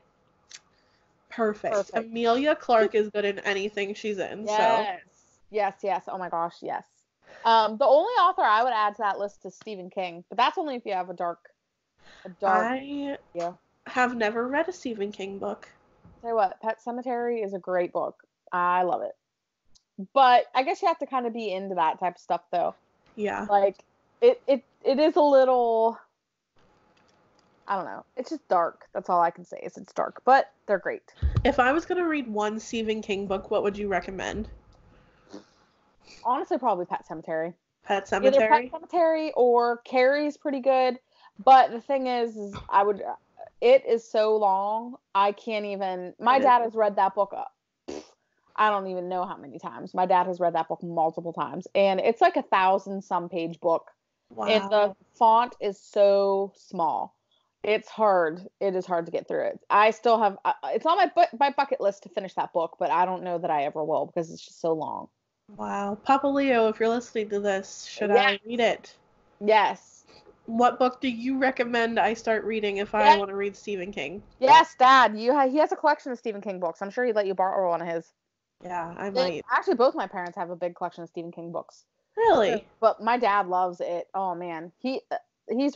perfect. Emilia Clarke is good in anything she's in. Yes. So. Yes. Oh my gosh, yes. The only author I would add to that list is Stephen King, but that's only if you have a dark. I have never read a Stephen King book. Tell you what, Pet Sematary is a great book. I love it. But I guess you have to kind of be into that type of stuff, though. Yeah. Like, it is a little, I don't know. It's just dark. That's all I can say is it's dark. But they're great. If I was going to read one Stephen King book, what would you recommend? Honestly, probably Pet Sematary. Pet Sematary? Either Pet Sematary or Carrie's pretty good. But the thing is it is so long. I can't even, my dad has read that book I don't even know how many times. My dad has read that book multiple times. And it's like 1,000-some page book. Wow. And the font is so small. It's hard. It is hard to get through it. I still have, it's on my bucket list to finish that book, but I don't know that I ever will because it's just so long. Wow. Papa Leo, if you're listening to this, should I read it? Yes. What book do you recommend I start reading if I want to read Stephen King? Yes, Dad. He has a collection of Stephen King books. I'm sure he'd let you borrow one of his. Yeah, I might. Actually, both my parents have a big collection of Stephen King books. Really? But my dad loves it. Oh, man. He's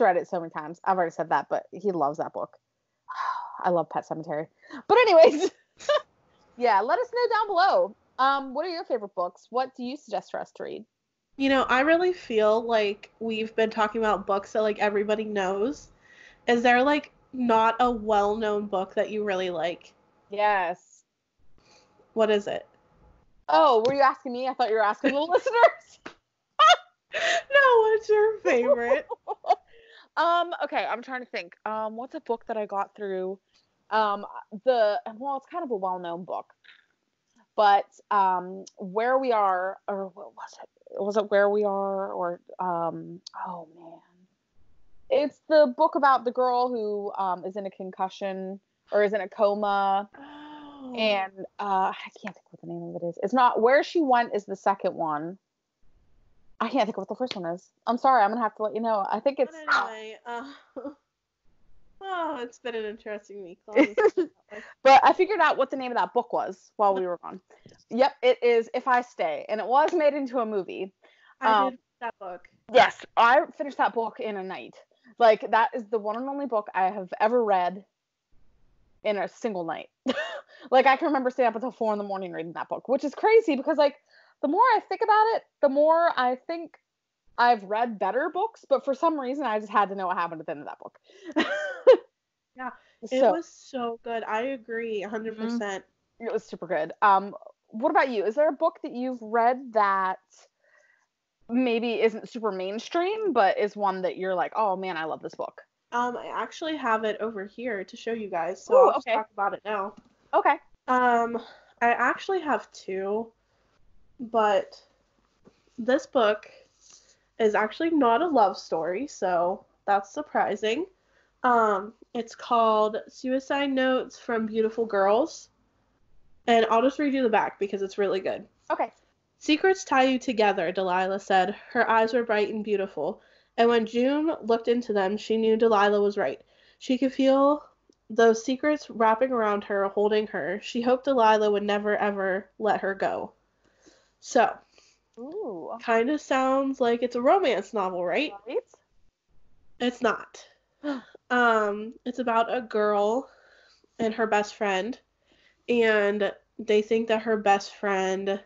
read it so many times. I've already said that, but he loves that book. I love Pet Sematary. But anyways, yeah, let us know down below. What are your favorite books? What do you suggest for us to read? I really feel like we've been talking about books that, like, everybody knows. Is there, like, not a well-known book that you really like? Yes. What is it? Oh, were you asking me? I thought you were asking the listeners. No, what's your favorite? Okay, I'm trying to think. What's a book that I got through? It's kind of a well-known book. But Where We Are, or what was it? Was it Where We Are, or oh man, it's the book about the girl who is in a concussion or is in a coma, and I can't think what the name of it is. It's not Where She Went is the second one. I can't think of what the first one is. I'm sorry, I'm gonna have to let you know. I think it's. But anyway, Oh, it's been an interesting week. I'll just put it that way. But I figured out what the name of that book was while we were gone. Yep, it is If I Stay, and it was made into a movie. I did that book. Yes, I finished that book in a night. Like, that is the one and only book I have ever read in a single night. Like, I can remember staying up until 4 a.m. reading that book, which is crazy because, like, the more I think about it, the more I think I've read better books, but for some reason, I just had to know what happened at the end of that book. Yeah, it So, was so good. I agree 100%. it was super good. What about you? Is there a book that you've read that maybe isn't super mainstream, but is one that you're like, oh man, I love this book? I actually have it over here to show you guys, so Ooh, I'll just okay. talk about it now. Okay. I actually have two, but this book is actually not a love story, so that's surprising. It's called Suicide Notes from Beautiful Girls, and I'll just read you the back because it's really good. Okay. Secrets tie you together, Delilah said. Her eyes were bright and beautiful, and when June looked into them, she knew Delilah was right. She could feel those secrets wrapping around her, holding her. She hoped Delilah would never, ever let her go. So, Ooh. kind of sounds like it's a romance novel, right? Right? It's not. It's about a girl and her best friend, and they think that her best friend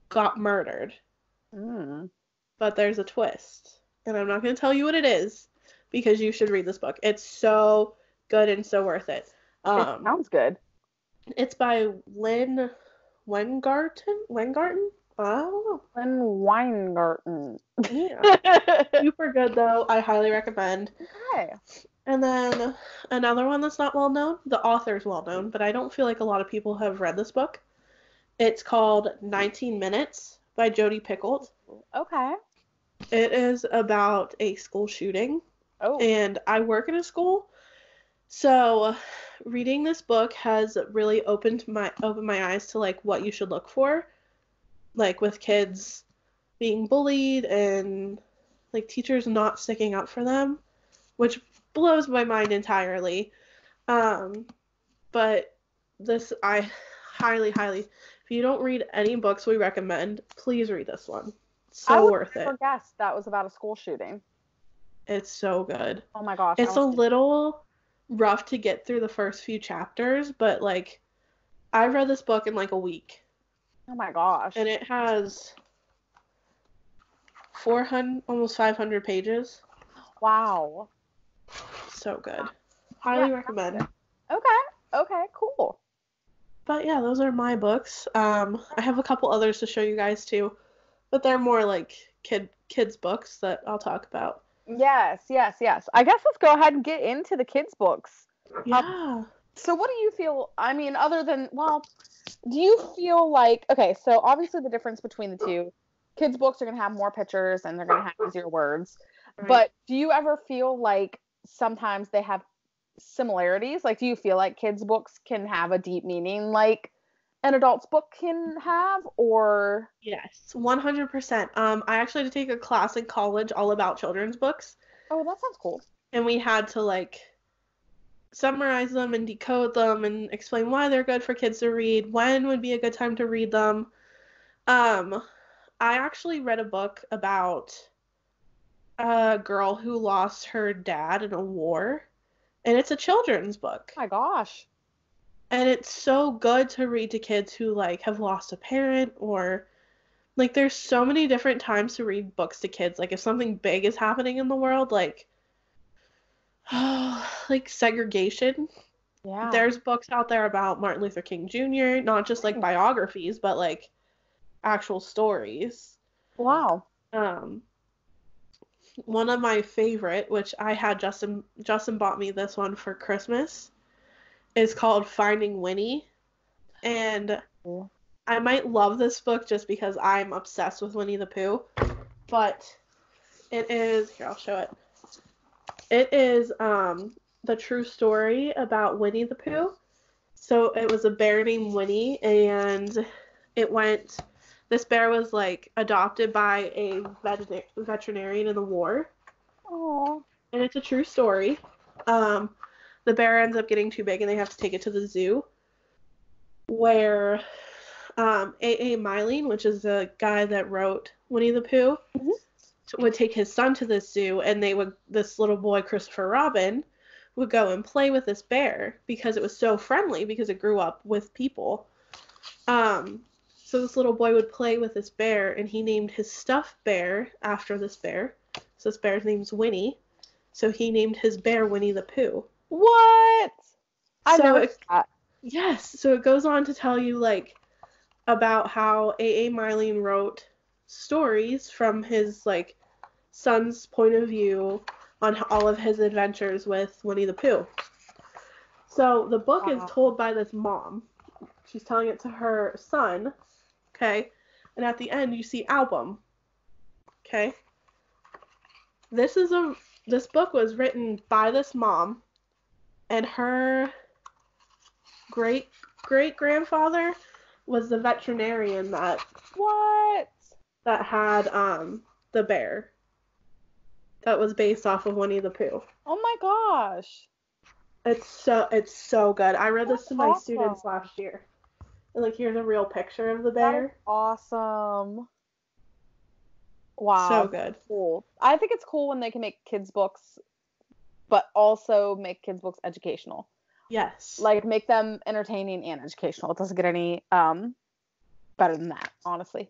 got murdered. But there's a twist, and I'm not going to tell you what it is because you should read this book. It's so good and so worth it. It sounds good. It's by Lynn Weingarten? I don't know. Lynn Weingarten. Yeah. Super good though. I highly recommend. Okay. And then another one that's not well known. The author's well known, but I don't feel like a lot of people have read this book. It's called 19 Minutes by Jodi Picoult. Okay. It is about a school shooting. Oh. And I work in a school, so reading this book has really opened my eyes to like what you should look for, like with kids being bullied and like teachers not sticking up for them, which blows my mind entirely. But this I highly, if you don't read any books we recommend, please read this one. So worth I it. would never guessed that was about a school shooting. It's so good. Oh my gosh. It's a little rough to get through the first few chapters, but like I read this book in like a week. Oh my gosh. And it has 400, almost 500 pages. Wow. So good. Highly recommend. Okay, cool. But yeah, those are my books. I have a couple others to show you guys too, but they're more like kids books that I'll talk about. Yes. I guess let's go ahead and get into the kids' books. Yeah. So what do you feel, I mean, other than, well, do you feel like, okay, so obviously the difference between the two, kids' books are going to have more pictures and they're going to have easier words, Right. but do you ever feel like sometimes they have similarities? Like, do you feel like kids' books can have a deep meaning like an adult's book can have, or? Yes, 100%. I actually had to take a class in college all about children's books. Oh, that sounds cool. And we had to like summarize them and decode them and explain why they're good for kids to read, when would be a good time to read them. I actually read a book about a girl who lost her dad in a war, and it's a children's book. Oh my gosh. And it's so good to read to kids who like have lost a parent, or like there's so many different times to read books to kids. Like if something big is happening in the world, like like segregation. Yeah. There's books out there about Martin Luther King Jr., not just like biographies, but like actual stories. Wow. One of my favorite, which I had Justin bought me this one for Christmas, is called Finding Winnie. And I might love this book just because I'm obsessed with Winnie the Pooh, but it is, here, I'll show it. It is the true story about Winnie the Pooh. So it was a bear named Winnie, and this bear was like adopted by a veterinarian in the war. Oh. And it's a true story. the bear ends up getting too big and they have to take it to the zoo, where A.A. Milne, which is the guy that wrote Winnie the Pooh, would take his son to the zoo, and this little boy, Christopher Robin, would go and play with this bear because it was so friendly because it grew up with people. So this little boy would play with this bear, and he named his stuffed bear after this bear. So this bear's name's Winnie. So he named his bear Winnie the Pooh. What? I know that. Yes. So it goes on to tell you, like, about how A.A. Milne wrote stories from his, like, son's point of view on all of his adventures with Winnie the Pooh. So the book is told by this mom. She's telling it to her son, okay? And at the end, you see album, okay? This book was written by this mom, and her great-great-grandfather was the veterinarian that had the bear that was based off of Winnie the Pooh. Oh my gosh. It's so good. I read this to my students last year. And like, here's a real picture of the bear. That is awesome. Wow. So good. Cool. I think it's cool when they can make kids books, but also make kids books educational. Yes. Like, make them entertaining and educational. It doesn't get any better than that, honestly.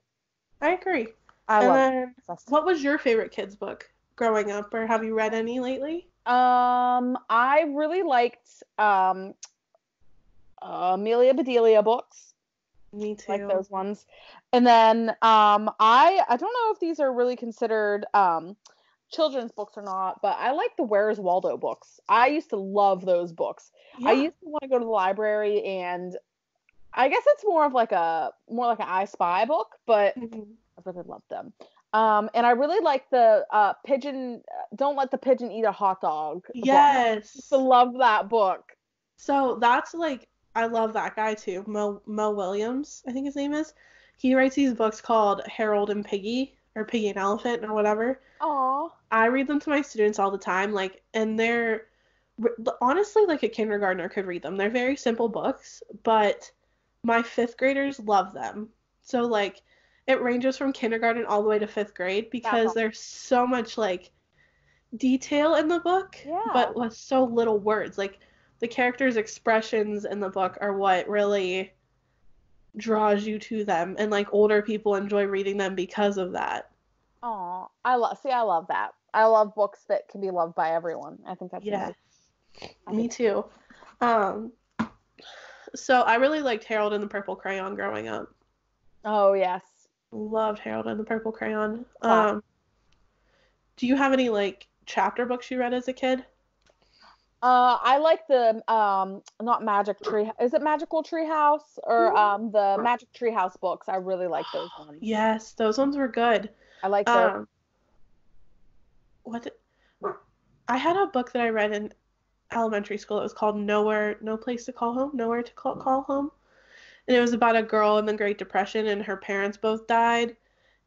I agree. I love it. What was your favorite kids book growing up, or have you read any lately? I really liked Amelia Bedelia books. Me too. Like those ones. And then I don't know if these are really considered children's books or not, but I like the Where's Waldo books. I used to love those books. Yeah. I used to want to go to the library, and I guess it's more like an I Spy book, but I really loved them. And I really like the pigeon. Don't let the pigeon eat a hot dog. Yes. I used to love that book. So that's like, I love that guy too. Mo Williams, I think his name is. He writes these books called Harold and Piggy, or Piggy and Elephant, or whatever. Aww. I read them to my students all the time, like, and they're honestly like a kindergartner could read them. They're very simple books, but my 5th graders love them. So like, it ranges from kindergarten all the way to 5th grade because there's so much like detail in the book, but with so little words. Like, the characters' expressions in the book are what really draws you to them, and like, older people enjoy reading them because of that. Oh, I love that. I love books that can be loved by everyone. I think that's nice. Me too. So I really liked Harold and the Purple Crayon growing up. Oh yes. Loved Harold and the Purple Crayon. Do you have any like chapter books you read as a kid? I like the not Magic Tree. Is it Magical Tree House or the Magic Tree House books? I really like those ones. Yes, those ones were good. I like those. I had a book that I read in elementary school. It was called No Place to Call Home, Nowhere to Call Home. And it was about a girl in the Great Depression, and her parents both died.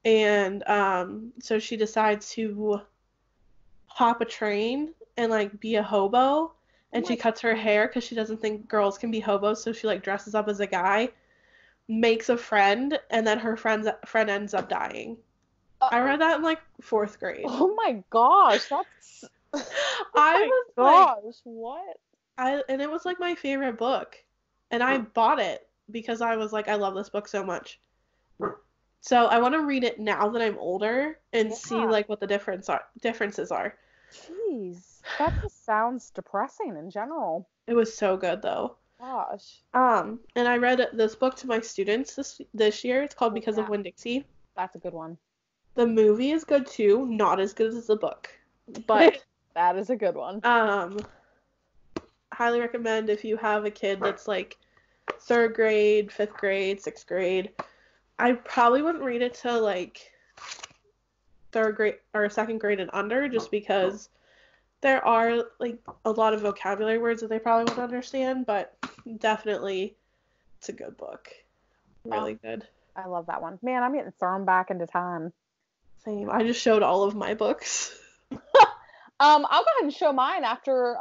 And so she decides to hop a train and like be a hobo, and she cuts her hair because she doesn't think girls can be hobos, so she like dresses up as a guy, makes a friend, and then her friend ends up dying. I read that in like 4th grade. Oh my gosh, that's what? And it was like my favorite book, and I bought it because I was like, I love this book so much. So I want to read it now that I'm older and see like what the differences are. Jeez, that just sounds depressing in general. It was so good though. Gosh. And I read this book to my students this year. It's called Because of Winn-Dixie. That's a good one. The movie is good too, not as good as the book, but that is a good one. Highly recommend if you have a kid that's like 3rd grade, 5th grade, 6th grade. I probably wouldn't read it to like 3rd grade or 2nd grade and under, just because there are like a lot of vocabulary words that they probably wouldn't understand, but definitely it's a good book. Really good. I love that one. Man, I'm getting thrown back into time. Same. I just showed all of my books. I'll go ahead and show mine after.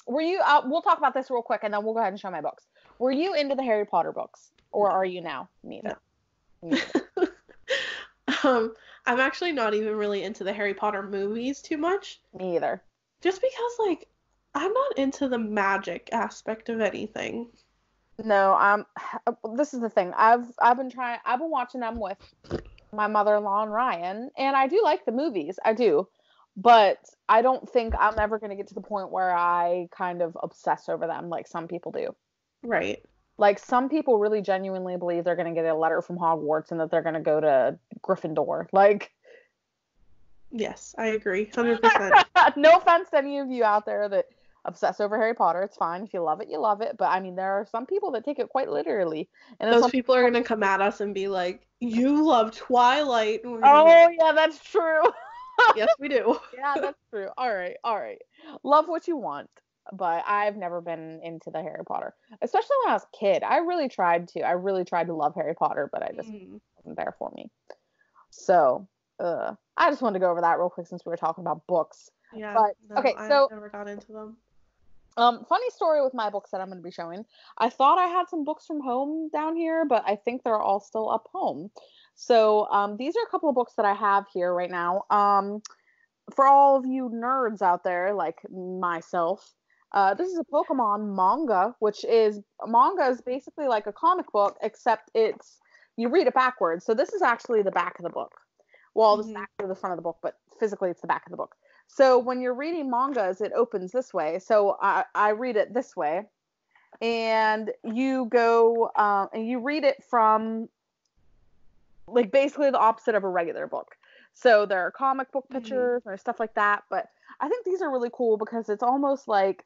Were you? We'll talk about this real quick, and then we'll go ahead and show my books. Were you into the Harry Potter books, or are you now? Neither. No. I'm actually not even really into the Harry Potter movies too much. Me either. Just because, like, I'm not into the magic aspect of anything. No, this is the thing. I've been watching them with my mother-in-law and Ryan, and I do like the movies. I do. But I don't think I'm ever going to get to the point where I kind of obsess over them like some people do. Right. Like, some people really genuinely believe they're going to get a letter from Hogwarts and that they're going to go to Gryffindor. Like, yes, I agree. 100%. No offense to any of you out there that obsess over Harry Potter. It's fine. If you love it, you love it. But, I mean, there are some people that take it quite literally. And those people are going to come at us and be like, you love Twilight. Oh, yeah, that's true. Yes, we do. Yeah, that's true. All right. Love what you want. But I've never been into the Harry Potter, especially when I was a kid. I really tried to love Harry Potter, but I just wasn't there for me. So, I just wanted to go over that real quick since we were talking about books. Yeah. But, no, okay, I so never got into them. Funny story with my books that I'm going to be showing. I thought I had some books from home down here, but I think they're all still up home. So, these are a couple of books that I have here right now. For all of you nerds out there, like myself, this is a Pokemon manga, which is basically like a comic book, except you read it backwards. So this is actually the back of the book. Well, this is actually the front of the book, but physically it's the back of the book. So when you're reading mangas, it opens this way. So I read it this way, and you go and you read it from like basically the opposite of a regular book. So there are comic book pictures or stuff like that, but I think these are really cool because it's almost like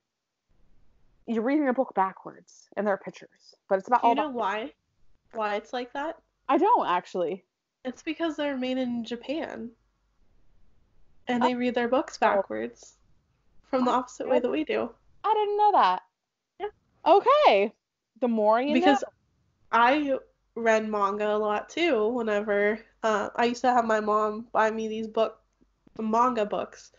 you're reading a book backwards and there are pictures, but it's about Do you know why it's like that? I don't actually. It's because they're made in Japan. And they read their books backwards from the opposite way that we do. I didn't know that. Yeah. Okay. The more you know. Because I read manga a lot too whenever I used to have my mom buy me these manga books.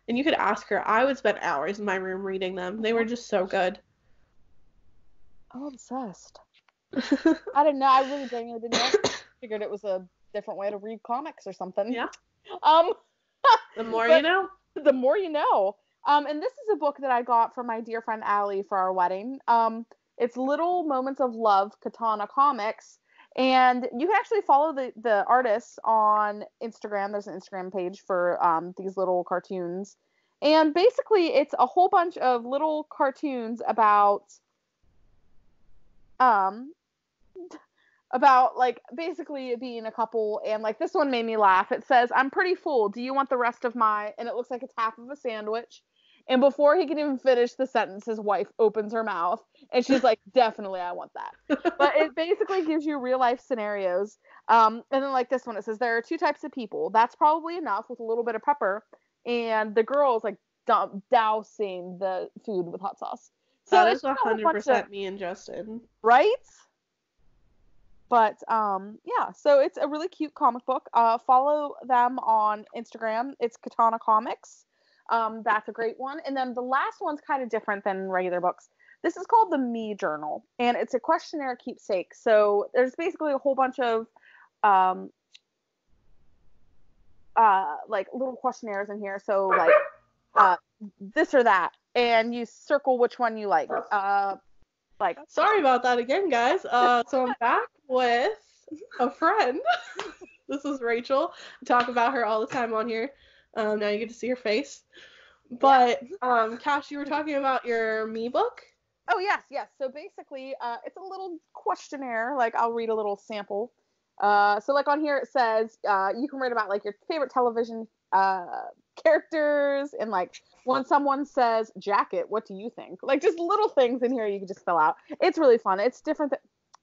And you could ask her. I would spend hours in my room reading them. They were just so good. I'm obsessed. I didn't know. I really genuinely didn't know. Figured it was a different way to read comics or something. Yeah. The more you know. The more you know. And this is a book that I got from my dear friend Allie for our wedding. It's Little Moments of Love, Katana Comics. And you can actually follow the artists on Instagram. There's an Instagram page for these little cartoons. And basically, it's a whole bunch of little cartoons about like basically being a couple. And like this one made me laugh. It says, "I'm pretty full. Do you want the rest of my..." And it looks like it's half of a sandwich. And before he can even finish the sentence, his wife opens her mouth and she's like, "Definitely, I want that." But it basically gives you real life scenarios. And then like this one, it says, "There are two types of people. That's probably enough with a little bit of pepper." And the girl is like dousing the food with hot sauce. So that is 100% me and Justin. Right? But yeah, so it's a really cute comic book. Follow them on Instagram. It's Katana Comics. That's a great one. And then the last one's kind of different than regular books. This is called the Me Journal, and it's a questionnaire keepsake. So there's basically a whole bunch of like little questionnaires in here. So like this or that, and you circle which one you like. Sorry about that again, guys. So I'm back with a friend. This is Rachel. I talk about her all the time on here. Now you get to see her face. But, Cash, you were talking about your Me book? Oh, yes. So basically, it's a little questionnaire. Like, I'll read a little sample. So, like, on here it says, you can write about, like, your favorite television characters. And, like, when someone says, "Jacket, what do you think?" Like, just little things in here you can just fill out. It's really fun. It's different.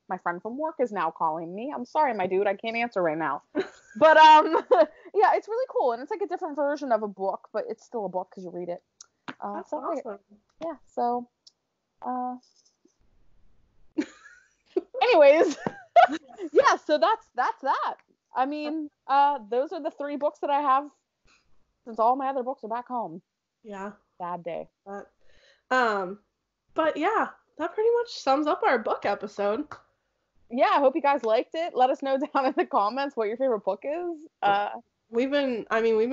My friend from work is now calling me. I'm sorry, my dude. I can't answer right now. But, yeah, it's really cool. And it's like a different version of a book, but it's still a book because you read it. That's awesome. Yeah, so, anyways, yeah, so that's that. I mean, those are the 3 books that I have since all my other books are back home. Yeah. Sad day. But yeah, that pretty much sums up our book episode. Yeah, I hope you guys liked it. Let us know down in the comments what your favorite book is. We've been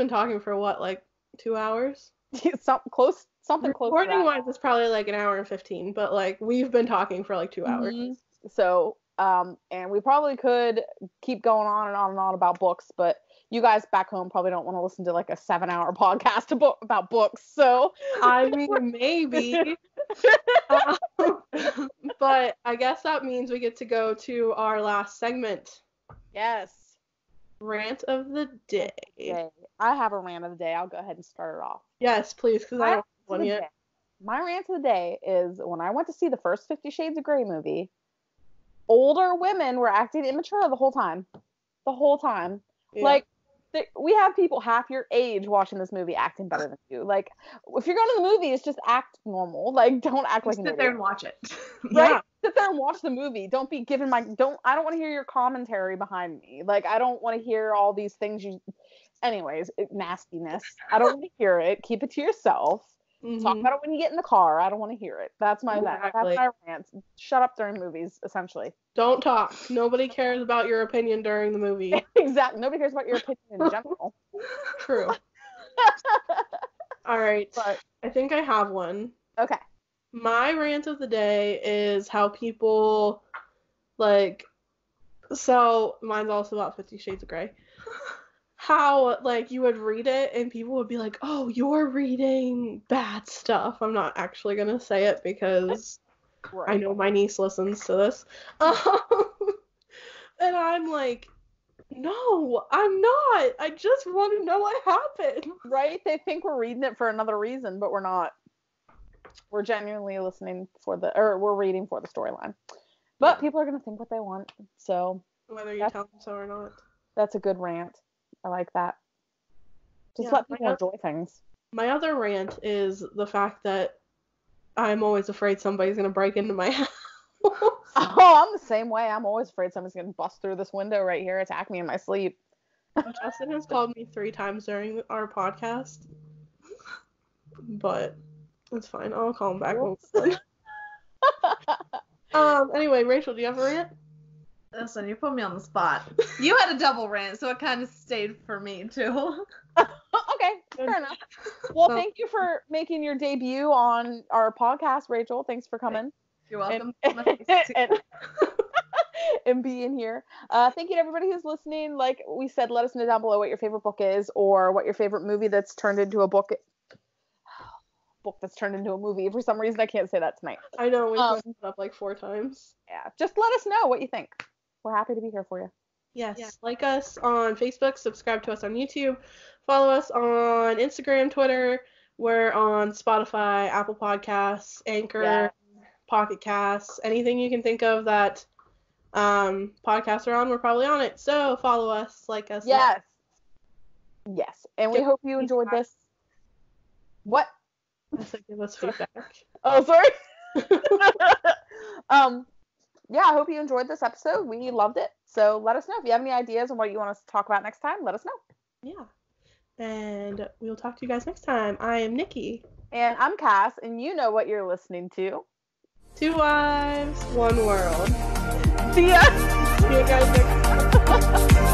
talking for what, like 2 hours? Something close to Recording that. wise, it's probably like an hour and 15, but like we've been talking for like 2 hours. So, and we probably could keep going on and on and on about books, but you guys back home probably don't want to listen to like a 7-hour podcast about books. So, I mean, maybe. But I guess that means we get to go to our last segment. Yes. Rant of the day. Okay. I have a rant of the day. I'll go ahead and start it off. Yes, please, because I don't have one yet. My rant of the day is when I went to see the first 50 Shades of Grey movie, older women were acting immature the whole time. The whole time. Yeah. Like, we have people half your age watching this movie acting better than you. Like, if you're going to the movies, just act normal. Like, don't act like an idiot. Sit there and watch it. Right? Yeah. Sit there and watch the movie. Don't be giving I don't want to hear your commentary behind me. Like, I don't want to hear all these things anyways, nastiness. I don't want to hear it. Keep it to yourself. Talk about it when you get in the car. I don't want to hear it. That's my Exactly. That's my rant. Shut up during movies, essentially. Don't talk. Nobody cares about your opinion during the movie. Exactly. Nobody cares about your opinion in general. True. All right. But I think I have one. okay. My rant of the day is how people, like, so mine's also about 50 Shades of Grey. How, like, you would read it and people would be like, oh, you're reading bad stuff. I'm not actually going to say it because Right. I know my niece listens to this. And I'm like, no, I'm not. I just want to know what happened. Right? They think we're reading it for another reason, but we're not. We're genuinely we're reading for the storyline. But people are going to think what they want. So Whether you tell them so or not. that's a good rant. I like that. Just Yeah, let people enjoy things. My other rant is the fact that I'm always afraid somebody's going to break into my house. Oh, I'm the same way. I'm always afraid someone's going to bust through this window right here, attack me in my sleep. Justin has called me 3 times during our podcast. But it's fine. I'll call him back. Anyway, Rachel, do you have a rant? Listen, you put me on the spot. You had a double rant, so it kind of stayed for me, too. Okay, fair enough. Well, thank you for making your debut on our podcast, Rachel. Thanks for coming. You're welcome. And being here. Thank you to everybody who's listening. Like we said, let us know down below what your favorite book is or what your favorite movie that's turned into a book that's turned into a movie. For some reason, I can't say that tonight. I know, we put it up like 4 times. Yeah, just let us know what you think. We're happy to be here for you. Yes. Like us on Facebook, subscribe to us on YouTube, follow us on Instagram, Twitter. We're on Spotify, Apple Podcasts, Anchor, Pocket Casts, anything you can think of that podcasts are on, we're probably on it. So follow us, like us. Yes. Yes. And we hope you enjoyed this. What? I said give us feedback. Oh, sorry. Yeah, I hope you enjoyed this episode. We loved it. So let us know if you have any ideas on what you want us to talk about next time. Let us know. Yeah. And we'll talk to you guys next time. I am Nikki. And I'm Cass, and you know what you're listening to. 2 Wives, 1 World. See ya. See you guys next time.